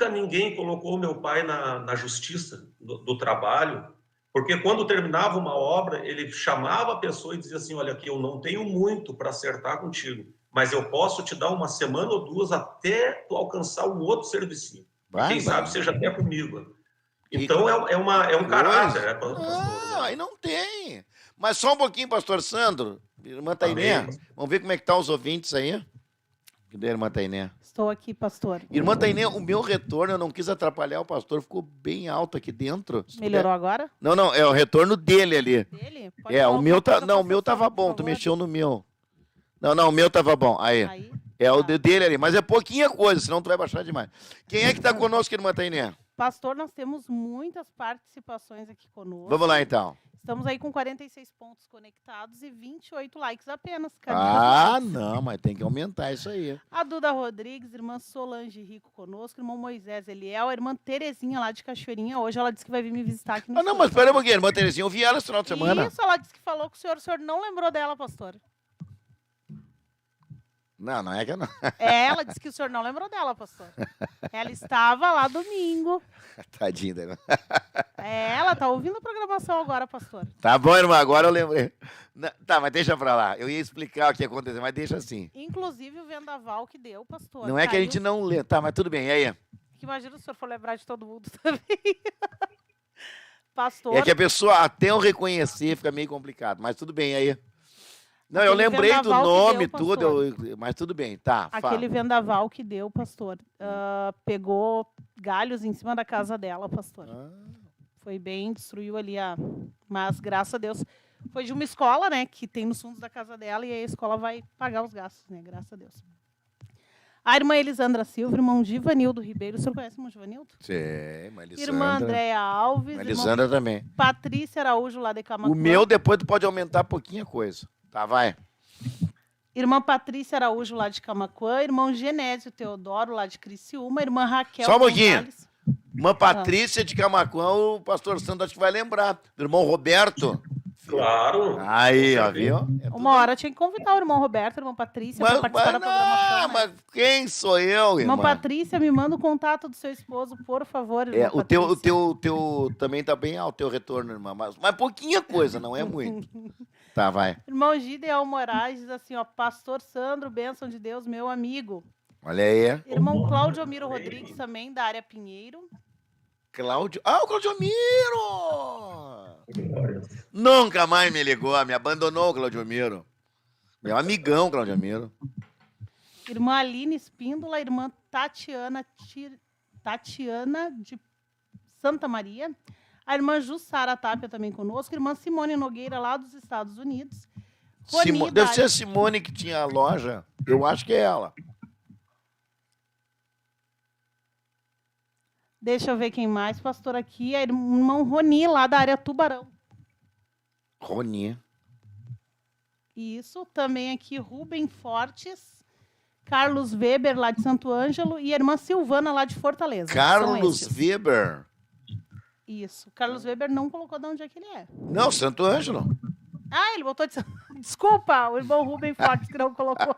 ninguém colocou meu pai na justiça do trabalho, porque quando terminava uma obra, ele chamava a pessoa e dizia assim, olha, aqui eu não tenho muito para acertar contigo, mas eu posso te dar uma semana ou duas até tu alcançar um outro servicinho. Quem sabe seja até comigo. Então é um caráter. Aí não tem. Mas só um pouquinho, pastor Sandro, irmã Tainé, vamos ver como é que tá os ouvintes aí. Cadê a irmã Tainé? Estou aqui, pastor. Irmã Tainé, o meu retorno, eu não quis atrapalhar o pastor, ficou bem alto aqui dentro. Melhorou agora? Não, é o retorno dele ali. Dele? O meu o meu tava bom, tu mexeu no meu. Não, o meu tava bom. Aí. É o dele ali, mas é pouquinha coisa, senão tu vai baixar demais. Quem é que tá conosco, irmã Tainé? Pastor, nós temos muitas participações aqui conosco. Vamos lá, então. Estamos aí com 46 pontos conectados e 28 likes apenas. Não, mas tem que aumentar isso aí. A Duda Rodrigues, irmã Solange Rico conosco, irmão Moisés Eliel, a irmã Terezinha lá de Cachoeirinha. Hoje ela disse que vai vir me visitar aqui no não, mas espera um pouquinho, irmã Terezinha, eu vi ela esse final de semana. Isso, ela disse que falou com o senhor não lembrou dela, pastor. Não é que eu não. Ela disse que o senhor não lembrou dela, pastor. Ela estava lá domingo. Tadinha dela. Ela tá ouvindo a programação agora, pastor. Tá bom, irmã, agora eu lembrei. Tá, mas deixa pra lá. Eu ia explicar o que aconteceu, mas deixa assim. Inclusive o vendaval que deu, pastor. Não é que a gente não lê. Tá, mas tudo bem, e aí? Que imagina se o senhor for lembrar de todo mundo também. Pastor. É que a pessoa, até eu reconhecer, fica meio complicado, mas tudo bem, e aí? Não, eu lembrei do nome, tudo, mas tudo bem, tá. Aquele vendaval que deu, pastor, pegou galhos em cima da casa dela, pastor. Foi bem, destruiu ali Mas, graças a Deus, foi de uma escola, né, que tem nos fundos da casa dela, e aí a escola vai pagar os gastos, né, graças a Deus. A irmã Elisandra Silva, irmão Givanildo Ribeiro. O senhor conhece o irmão Givanildo? Sim, irmã Elisandra. Irmã Andréa Alves. Elisandra também. Patrícia Araújo, lá de Camacuã. O meu, depois tu pode aumentar pouquinha coisa. Tá, vai. Irmã Patrícia Araújo, lá de Camacuã. Irmão Genésio Teodoro, lá de Criciúma. Irmã Raquel Só um pouquinho. Gonçalves. Irmã Patrícia de Camacuã, o pastor Santos acho que vai lembrar. Do irmão Roberto. Claro. Aí, ó, viu? Uma hora tinha que convidar o irmão Roberto, a irmã Patrícia, para participar da programação. Mas quem sou eu, irmã? Irmã Patrícia, me manda o contato do seu esposo, por favor, irmã Patrícia. O teu também tá bem alto, o teu retorno, irmã. Mas pouquinha coisa, não é muito. Tá, vai. Irmão Gideon Moraes diz assim, ó, pastor Sandro, bênção de Deus, meu amigo. Olha aí. Irmão Cláudio Amiro Rodrigues, também, da área Pinheiro. Cláudio... o Cláudio Amiro! Nunca mais me ligou, me abandonou o Cláudio Amiro. Meu amigão, Cláudio Amiro. Irmã Aline Espíndola, irmã Tatiana Tatiana de Santa Maria. A irmã Jussara Tapia também conosco. A irmã Simone Nogueira, lá dos Estados Unidos. Roni Deve da- ser a Simone que tinha a loja. Eu acho que é ela. Deixa eu ver quem mais, pastor, aqui. A irmã Roni, lá da área Tubarão. Roni. Isso. Também aqui, Rubem Fortes. Carlos Weber, lá de Santo Ângelo. E a irmã Silvana, lá de Fortaleza. São Carlos estes. Weber. Isso. Carlos Weber não colocou de onde é que ele é. Não, Santo Ângelo. Ah, ele botou de... Desculpa, o irmão Rubem Fortes que não colocou.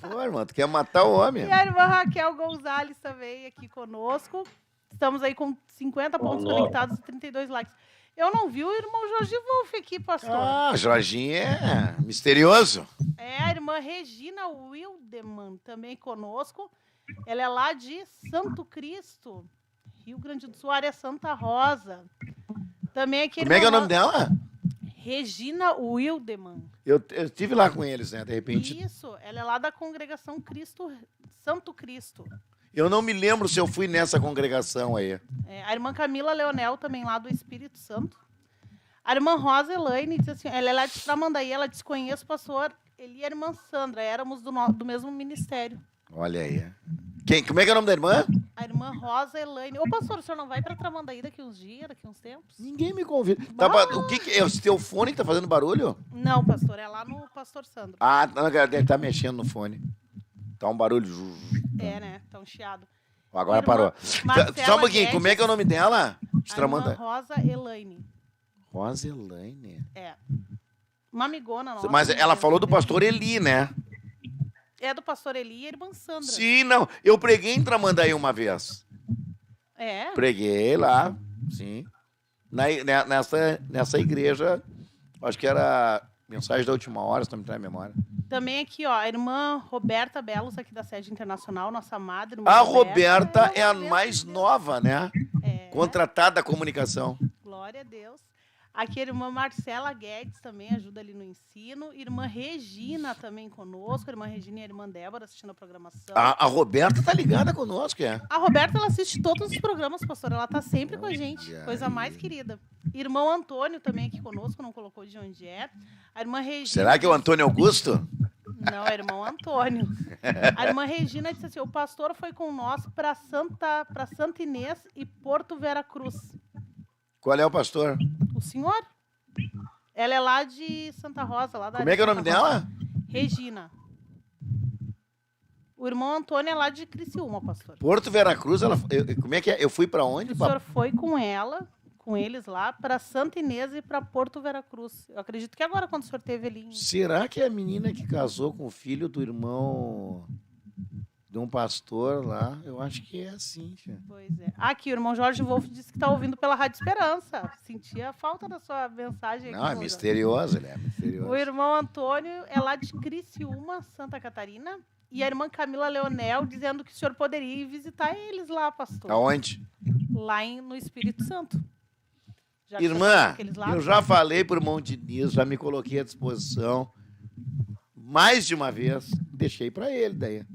Pô, irmão, tu quer matar o homem. E a irmã Raquel Gonzalez também aqui conosco. Estamos aí com 50 pontos Nove. conectados e 32 likes. Eu não vi o irmão Jorge Wolff aqui, pastor. Ah, Jorginho é misterioso. É a irmã Regina Wildemann também conosco. Ela é lá de Santo Cristo, Rio Grande do Sul, área Santa Rosa. Também aqui a Como é que é o irmã nome dela? Regina Wildemann. Eu estive lá com eles, né? De repente. Isso, ela é lá da congregação Santo Cristo. Eu não me lembro se eu fui nessa congregação aí. É, a irmã Camila Leonel, também lá do Espírito Santo. A irmã Rosa Elaine diz assim, ela é lá de Tramandaí, ela diz, conheço o pastor Eli e a irmã Sandra, éramos do mesmo ministério. Olha aí. Como é que é o nome da irmã? A irmã Rosa Elaine. Ô, pastor, o senhor não vai para Tramandaí daqui uns dias, daqui uns tempos? Ninguém me convida. O que é? O teu fone que tá fazendo barulho? Não, pastor, é lá no Pastor Sandro. Ah, não, deve estar mexendo no fone. Tá um barulho. É, né? Tá um chiado. Agora Irmã parou. Marcela Só um pouquinho, Guedes, como é que é o nome dela? De A irmã Tramandaí. Rosa Elaine. Roselaine. É. Uma amigona nossa. Mas ela falou do pastor Eli, né? É do pastor Eli e a irmã Sandra. Sim, não. Eu preguei em Tramandaí uma vez. É? Preguei lá, sim. Nessa igreja, acho que era mensagem da última hora, se não me trai a memória. Também aqui, ó, a irmã Roberta Belos, aqui da sede internacional, nossa amada irmã A Roberta é a Roberta, mais nova, né? É, Contratada da comunicação. glória a Deus. Aqui a irmã Marcela Guedes também ajuda ali no ensino. Irmã Regina também conosco. A irmã Regina e a irmã Débora assistindo a programação. A Roberta tá ligada conosco, é. A Roberta, ela assiste todos os programas, pastor. Ela tá sempre com a gente. Olha Coisa aí. mais querida. Irmão Antônio também aqui conosco, não colocou de onde é. A irmã Regina... Será que é o Antônio Augusto? Não, é irmão Antônio. A irmã Regina disse assim, o pastor foi com nós para Santa Inês e Porto Vera Cruz. Qual é o pastor? O senhor? Ela é lá de Santa Rosa. Lá da Como é que é o nome Santa Rosa. dela? Regina. O irmão Antônio é lá de Criciúma, pastor. Porto Veracruz, como é que é? Eu fui pra onde? O senhor foi com ela, com eles lá, para Santa Inês e para Porto Veracruz. Eu acredito que agora, quando o senhor teve ali... Será que é a menina que casou com o filho do irmão de um pastor lá? Eu acho que é assim, tia. Pois é. Aqui, o irmão Jorge Wolff disse que está ouvindo pela Rádio Esperança. Sentia a falta da sua mensagem aqui. Não, é irmão Jorge. misterioso, ele é misterioso. O irmão Antônio é lá de Criciúma, Santa Catarina. E a irmã Camila Leonel dizendo que o senhor poderia ir visitar eles lá, pastor. Aonde? Lá no Espírito Santo. Já que Irmã, o senhor foi naqueles lados. eu já falei pro irmão Diniz, já me coloquei à disposição. Mais de uma vez, deixei para ele daí.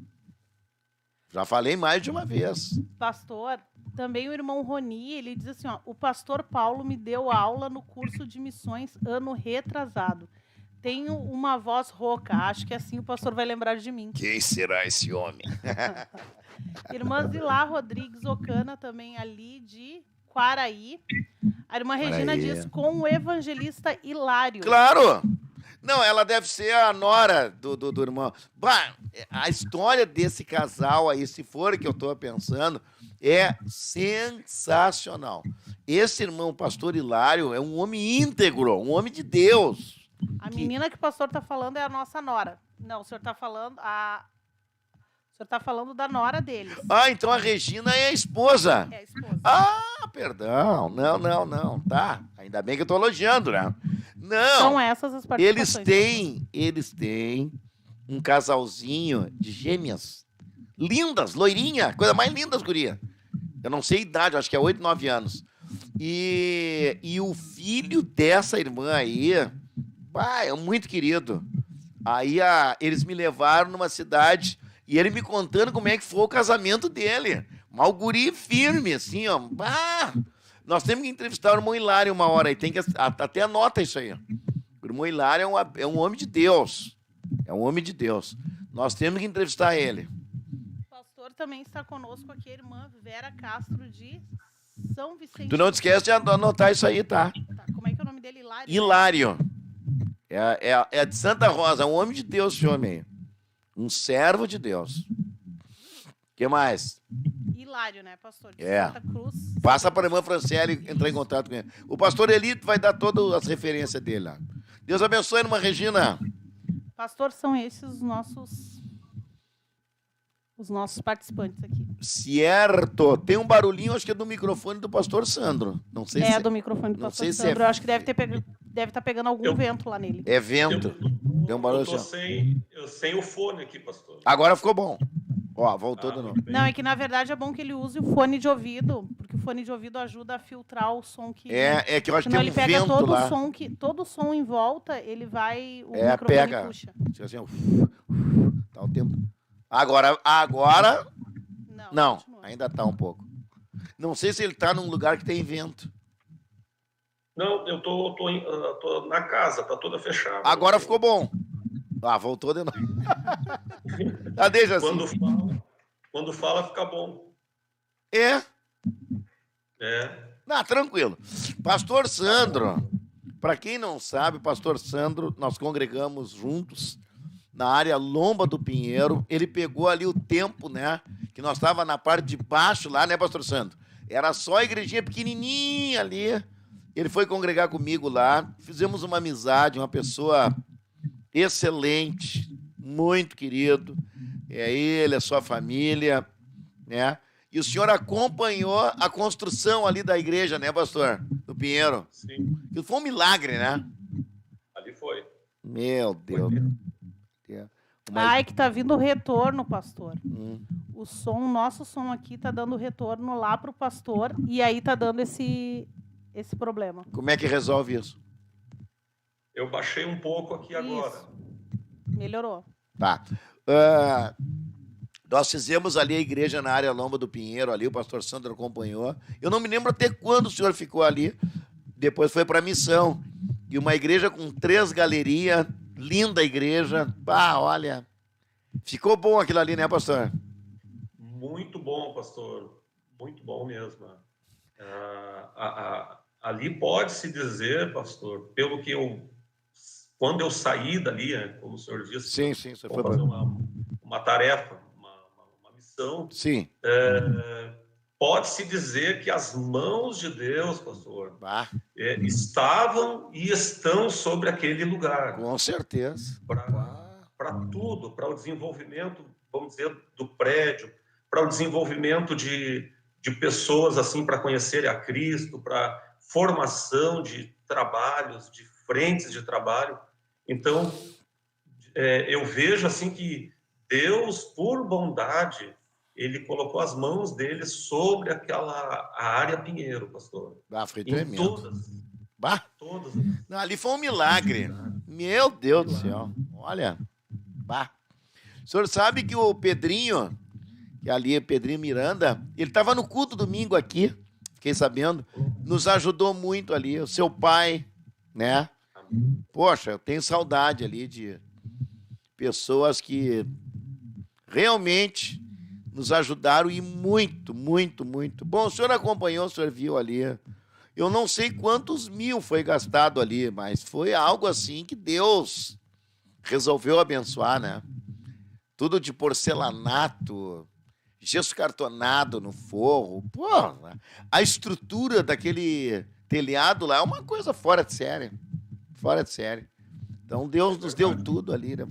Já falei mais de uma vez. Pastor, também o irmão Roni, ele diz assim, ó, o pastor Paulo me deu aula no curso de missões ano retrasado. Tenho uma voz rouca, acho que assim o pastor vai lembrar de mim. Quem será esse homem? Irmã Zilá Rodrigues Ocana, também ali de Quaraí. A irmã Regina Quaraí. diz, com o evangelista Hilário. Claro! Não, ela deve ser a nora do irmão. Bah, a história desse casal aí, se for o que eu estou pensando, é sensacional. Esse irmão, pastor Hilário, é um homem íntegro, um homem de Deus. A menina que o pastor está falando é a nossa nora. Não, o senhor está falando o senhor está falando da nora deles. Ah, então a Regina é a esposa. É a esposa. Ah, perdão. Não. Tá. Ainda bem que eu estou elogiando, né? Não. São essas as participações. Eles têm um casalzinho de gêmeas. Lindas, loirinha. Coisa mais linda, as guria. Eu não sei a idade, acho que é 8, 9 anos. E o filho dessa irmã aí, é muito querido. Aí eles me levaram numa cidade e ele me contando como é que foi o casamento dele. Mas o guri firme, assim, ó. Bah! Nós temos que entrevistar o irmão Hilário uma hora aí. Tem que, até anota isso aí. O irmão Hilário é um homem de Deus. É um homem de Deus. Nós temos que entrevistar ele. O pastor também está conosco aqui, a irmã Vera Castro de São Vicente. Tu não te esquece de anotar isso aí, tá? Tá, como é que é o nome dele? Hilário? Hilário. É de Santa Rosa. É um homem de Deus, esse homem aí. Um servo de Deus. O que mais? Hilário, né, pastor? De É. Santa Cruz. Passa para a irmã Franciele entrar em contato com ele. O pastor Elito vai dar todas as referências dele lá. Deus abençoe, irmã Regina. Pastor, são esses os nossos participantes aqui. Certo. Tem um barulhinho, acho que é do microfone do pastor Sandro. Não sei se Do microfone do não pastor sei se Sandro. é- Eu acho que deve estar pegando algum vento lá nele. é vento. Tem um barulho Eu tô assim. sem o fone aqui, pastor. Agora ficou bom. Ó, voltou de novo. muito bem. Não, é que na verdade é bom que ele use o fone de ouvido, porque o fone de ouvido ajuda a filtrar o som que... É que eu acho que Senão tem ele um pega vento lá. todo o som em volta, ele vai... O É, microfone pega. puxa. Fica assim, ó. Tá o tempo. Agora não, continua. ainda tá um pouco. Não sei se ele tá num lugar que tem vento. Não, eu tô na casa, tá toda fechada. Agora ficou bom. Voltou de novo. Deixa assim. Quando fala, fica bom. É. É. Tranquilo. Pastor Sandro, para quem não sabe, Pastor Sandro, nós congregamos juntos na área Lomba do Pinheiro. Ele pegou ali o tempo, né? Que nós estava na parte de baixo lá, né, Pastor Sandro? Era só a igrejinha pequenininha ali. Ele foi congregar comigo lá. Fizemos uma amizade, uma pessoa excelente, muito querido. É ele, a sua família, né? E o senhor acompanhou a construção ali da igreja, né, pastor? Do Pinheiro. Sim, Isso foi um milagre, né? ali foi. Meu Deus. Ai, que tá vindo retorno, pastor. Hum. O nosso som aqui tá dando retorno lá pro pastor, e aí tá dando esse problema. Como é que resolve isso? Eu baixei um pouco aqui agora. Isso. Melhorou. Tá. Nós fizemos ali a igreja na área Lomba do Pinheiro, ali o pastor Sandro acompanhou. Eu não me lembro até quando o senhor ficou ali. Depois foi para a missão. E uma igreja com 3 galerias, linda igreja. Olha, ficou bom aquilo ali, né, pastor? Muito bom, pastor. Muito bom mesmo. Ali pode-se dizer, pastor, pelo que quando eu saí dali, como o senhor disse, Sim, você foi fazer uma tarefa, uma missão. Sim. Pode-se dizer que as mãos de Deus, pastor, estavam e estão sobre aquele lugar. Com certeza. Para tudo, para o desenvolvimento, vamos dizer, do prédio, para o desenvolvimento de pessoas assim para conhecerem a Cristo, para formação de trabalhos, de frentes de trabalho. Então, eu vejo assim que Deus, por bondade, ele colocou as mãos dele sobre a área Pinheiro, pastor. Foi Em tremendo. todas. Não, ali foi um milagre. Meu Deus do céu. Olha. O senhor sabe que o Pedrinho, que ali é Pedrinho Miranda, ele estava no culto domingo aqui, fiquei sabendo, nos ajudou muito ali. O seu pai, né? Poxa, eu tenho saudade ali de pessoas que realmente nos ajudaram e muito, muito, muito. Bom, o senhor acompanhou, o senhor viu ali. Eu não sei quantos mil foi gastado ali, mas foi algo assim que Deus resolveu abençoar, né? Tudo de porcelanato, gesso cartonado no forro. Porra, a estrutura daquele telhado lá é uma coisa fora de série. Fora de série. Então, Deus nos deu tudo ali, né?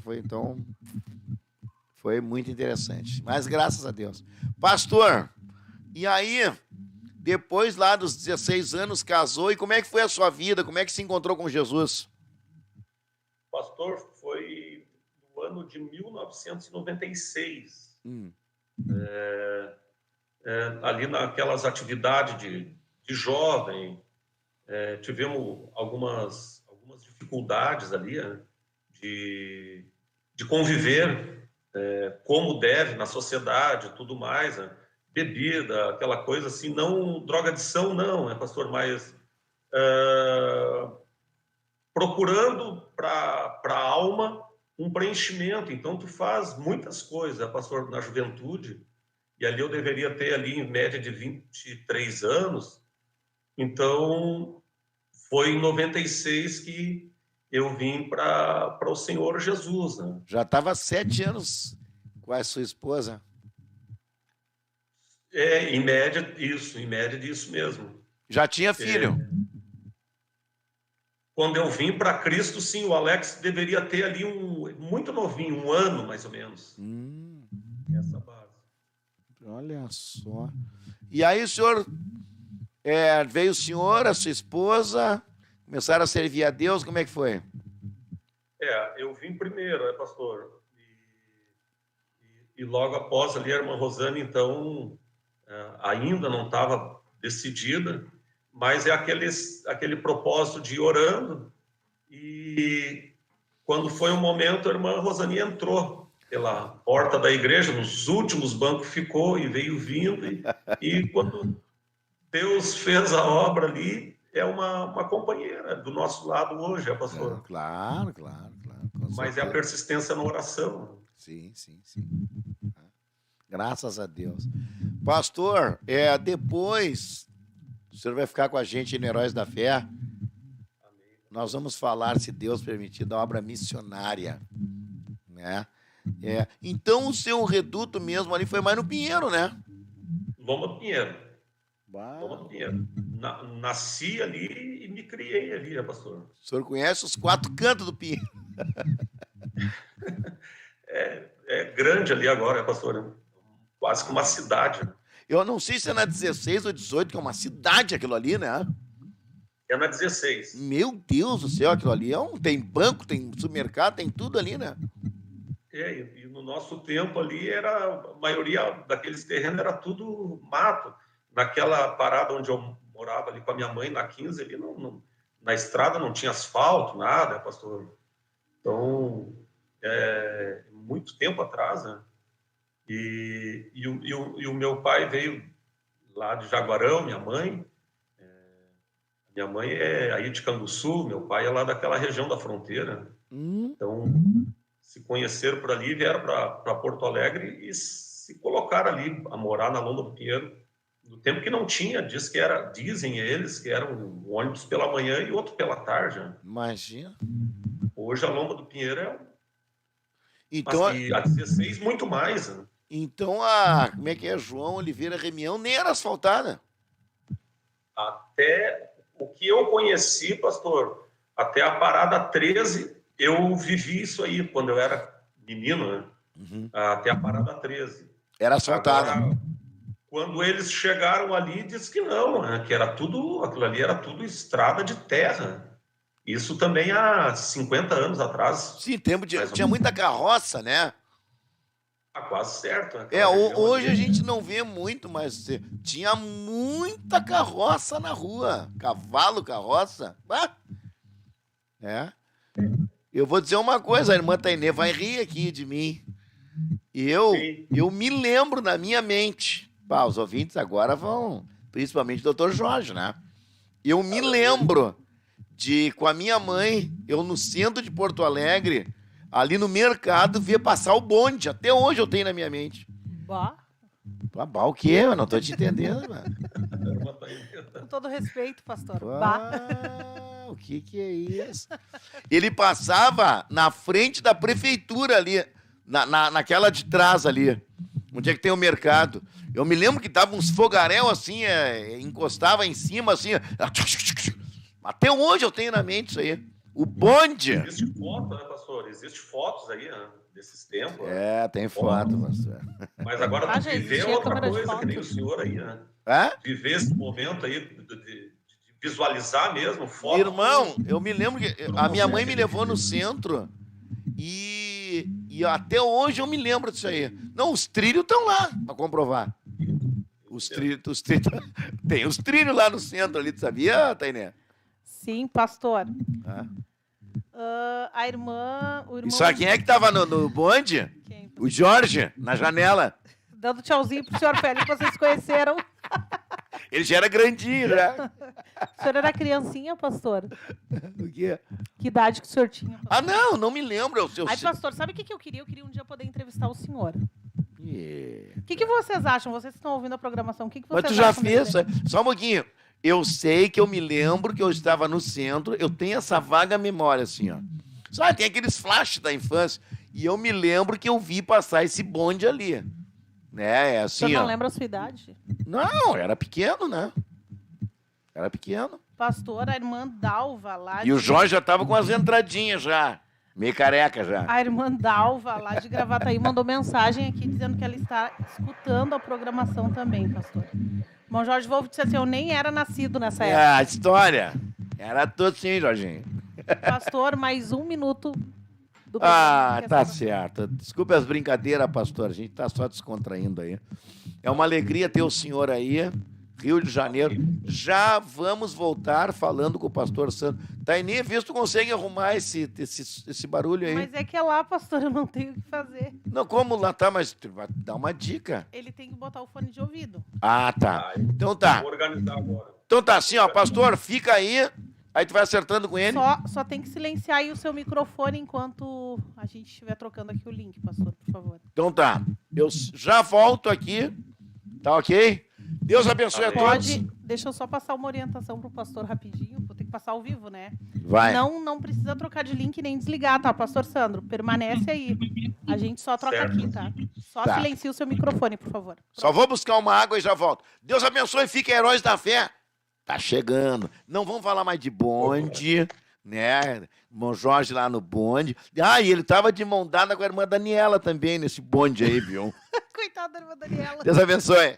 Foi muito interessante. Mas graças a Deus. Pastor, e aí, depois lá dos 16 anos, casou, e como é que foi a sua vida? Como é que se encontrou com Jesus? Pastor, foi no ano de 1996. Ali naquelas atividades de jovem, tivemos algumas dificuldades ali, de conviver como deve na sociedade e tudo mais. bebida, aquela coisa assim, não drogadição, não, pastor, mas procurando para a alma um preenchimento. Então, tu faz muitas coisas, pastor, na juventude, e ali eu deveria ter ali em média de 23 anos. Então, foi em 96 que eu vim para o Senhor Jesus, né? Já estava 7 anos com a sua esposa. Em média disso mesmo. Já tinha filho? Quando eu vim para Cristo, sim, o Alex deveria ter ali muito novinho, 1 ano mais ou menos. Essa base. Olha só. E aí o senhor, veio o senhor, a sua esposa, começaram a servir a Deus, como é que foi? Eu vim primeiro, pastor. E logo após ali a irmã Rosane, então, ainda não estava decidida, mas é aquele propósito de ir orando. E quando foi um momento, a irmã Rosane entrou pela porta da igreja, nos últimos bancos ficou e veio vindo. E quando Deus fez a obra ali, é uma companheira do nosso lado hoje, pastor. Claro. Mas é a persistência na oração. Sim. Graças a Deus. Pastor, depois, o senhor vai ficar com a gente no Heróis da Fé. Amém. Nós vamos falar, se Deus permitir, da obra missionária, né? Então, o seu reduto mesmo ali foi mais no Pinheiro, né? Loma do Pinheiro. Nasci ali e me criei ali, pastor. O senhor conhece os 4 cantos do Pinheiro? É grande ali agora, pastor. Quase que uma cidade. Eu não sei se é na 16 ou 18, que é uma cidade aquilo ali, né? É na 16. Meu Deus do céu, aquilo ali tem banco, tem supermercado, tem tudo ali, né? E no nosso tempo ali a maioria daqueles terrenos era tudo mato. Naquela parada onde eu morava ali com a minha mãe, na 15, ali na estrada não tinha asfalto, nada, pastor. Então, muito tempo atrás, né? E o meu pai veio lá de Jaguarão, minha mãe. Minha mãe é aí de Canguçu, meu pai é lá daquela região da fronteira. Então, se conheceram por ali, vieram para Porto Alegre e se colocaram ali a morar na Lomba do Pinheiro. No tempo que não tinha, dizem eles que era um ônibus pela manhã e outro pela tarde. Né? Imagina. Hoje a Lomba do Pinheiro então, a 16 muito mais. Né? Então como é que é? João Oliveira Remião nem era asfaltada. Até o que eu conheci, pastor, até a parada 13, eu vivi isso aí quando eu era menino, né? Até a parada 13. Era asfaltada. Agora, quando eles chegaram ali, disse que não, né? Que aquilo ali era tudo estrada de terra. Isso também há 50 anos atrás. Sim, tinha muita carroça, né? Quase certo. Né? Hoje a gente não vê muito, mas tinha muita carroça na rua. Cavalo, carroça. Eu vou dizer uma coisa, a irmã Tainê vai rir aqui de mim. Eu me lembro na minha mente. Os ouvintes agora vão, principalmente o Dr. Jorge, né? Eu me lembro com a minha mãe, eu no centro de Porto Alegre, ali no mercado, via passar o bonde. Até hoje eu tenho na minha mente. O quê? Eu não tô te entendendo, mano. Com todo respeito, pastor. O que é isso? Ele passava na frente da prefeitura ali, naquela de trás ali, onde é que tem o mercado. Eu me lembro que tava uns fogaréu assim, encostava em cima assim. Até hoje eu tenho na mente isso aí. O bonde. Existe foto, né, pastor? Existe fotos aí, né, desses tempos. Tem foto, pastor. Mas agora viver é outra coisa, que nem o senhor aí, né? Viver esse momento aí, de visualizar mesmo, foto. Irmão, eu me lembro que a minha mãe me levou no centro e até hoje eu me lembro disso aí. Não, os trilhos estão lá para comprovar. Os trilhos, tem os trilhos lá no centro ali, tu sabia, Tainé? Sim, pastor. A irmã... E sabe quem é que estava no bonde? Quem? O Jorge, na janela. Dando tchauzinho pro senhor Félix, que vocês conheceram. Ele já era grandinho, já. O senhor era criancinha, pastor? O quê? Que idade que o senhor tinha? Pastor? Ah, não me lembro. O seu... Aí, pastor, sabe o que eu queria? Eu queria um dia poder entrevistar o senhor. Yeah. O que vocês acham? Vocês que estão ouvindo a programação, o que vocês Mas tu já acham fez? desse? Só um pouquinho. Eu sei que eu me lembro que eu estava no centro, eu tenho essa vaga memória, assim, ó. Só tem aqueles flashes da infância. E eu me lembro que eu vi passar esse bonde ali. Né? É O assim, senhor não ó. lembra a sua idade? Não, era pequeno, né? Era pequeno. Pastor, a irmã Dalva lá E o Jorge já tava com as entradinhas já. Meio careca já. A irmã Dalva lá de Gravataí mandou mensagem aqui dizendo que ela está escutando a programação também, pastor. Irmão Jorge Wolff disse assim, eu nem era nascido nessa época. É, a história. Era tudo sim, Jorginho. Pastor, mais 1 minuto do Ah, programa. tá certo. Desculpe as brincadeiras, pastor. A gente tá só descontraindo aí. É uma alegria ter o senhor aí, Rio de Janeiro. Já vamos voltar falando com o pastor Sandro. Taini, vê se tu consegue arrumar esse barulho aí. Mas é que é lá, pastor, eu não tenho o que fazer. Não, como lá tá, mas tu vai dar uma dica. Ele tem que botar o fone de ouvido. Ah, tá. Então tá. Vou organizar agora. Então tá assim, ó, pastor, fica aí. Aí tu vai acertando com ele. Só tem que silenciar aí o seu microfone enquanto a gente estiver trocando aqui o link, pastor, por favor. Então tá. Eu já volto aqui. Tá ok? Deus abençoe a Pode, todos. deixa eu só passar uma orientação pro pastor rapidinho. Vou ter que passar ao vivo, né? Vai. Não precisa trocar de link nem desligar, tá, pastor Sandro? Permanece aí. A gente só troca Certo. aqui, tá? Só Tá. silencia o seu microfone, por favor. Só vou buscar uma água e já volto. Deus abençoe e fiquem heróis da fé. Tá chegando. Não vamos falar mais de bonde, né? Irmão Jorge lá no bonde. Ah, e ele tava de mão dada com a irmã Daniela também nesse bonde aí, viu? Coitada da irmã Daniela. Deus abençoe.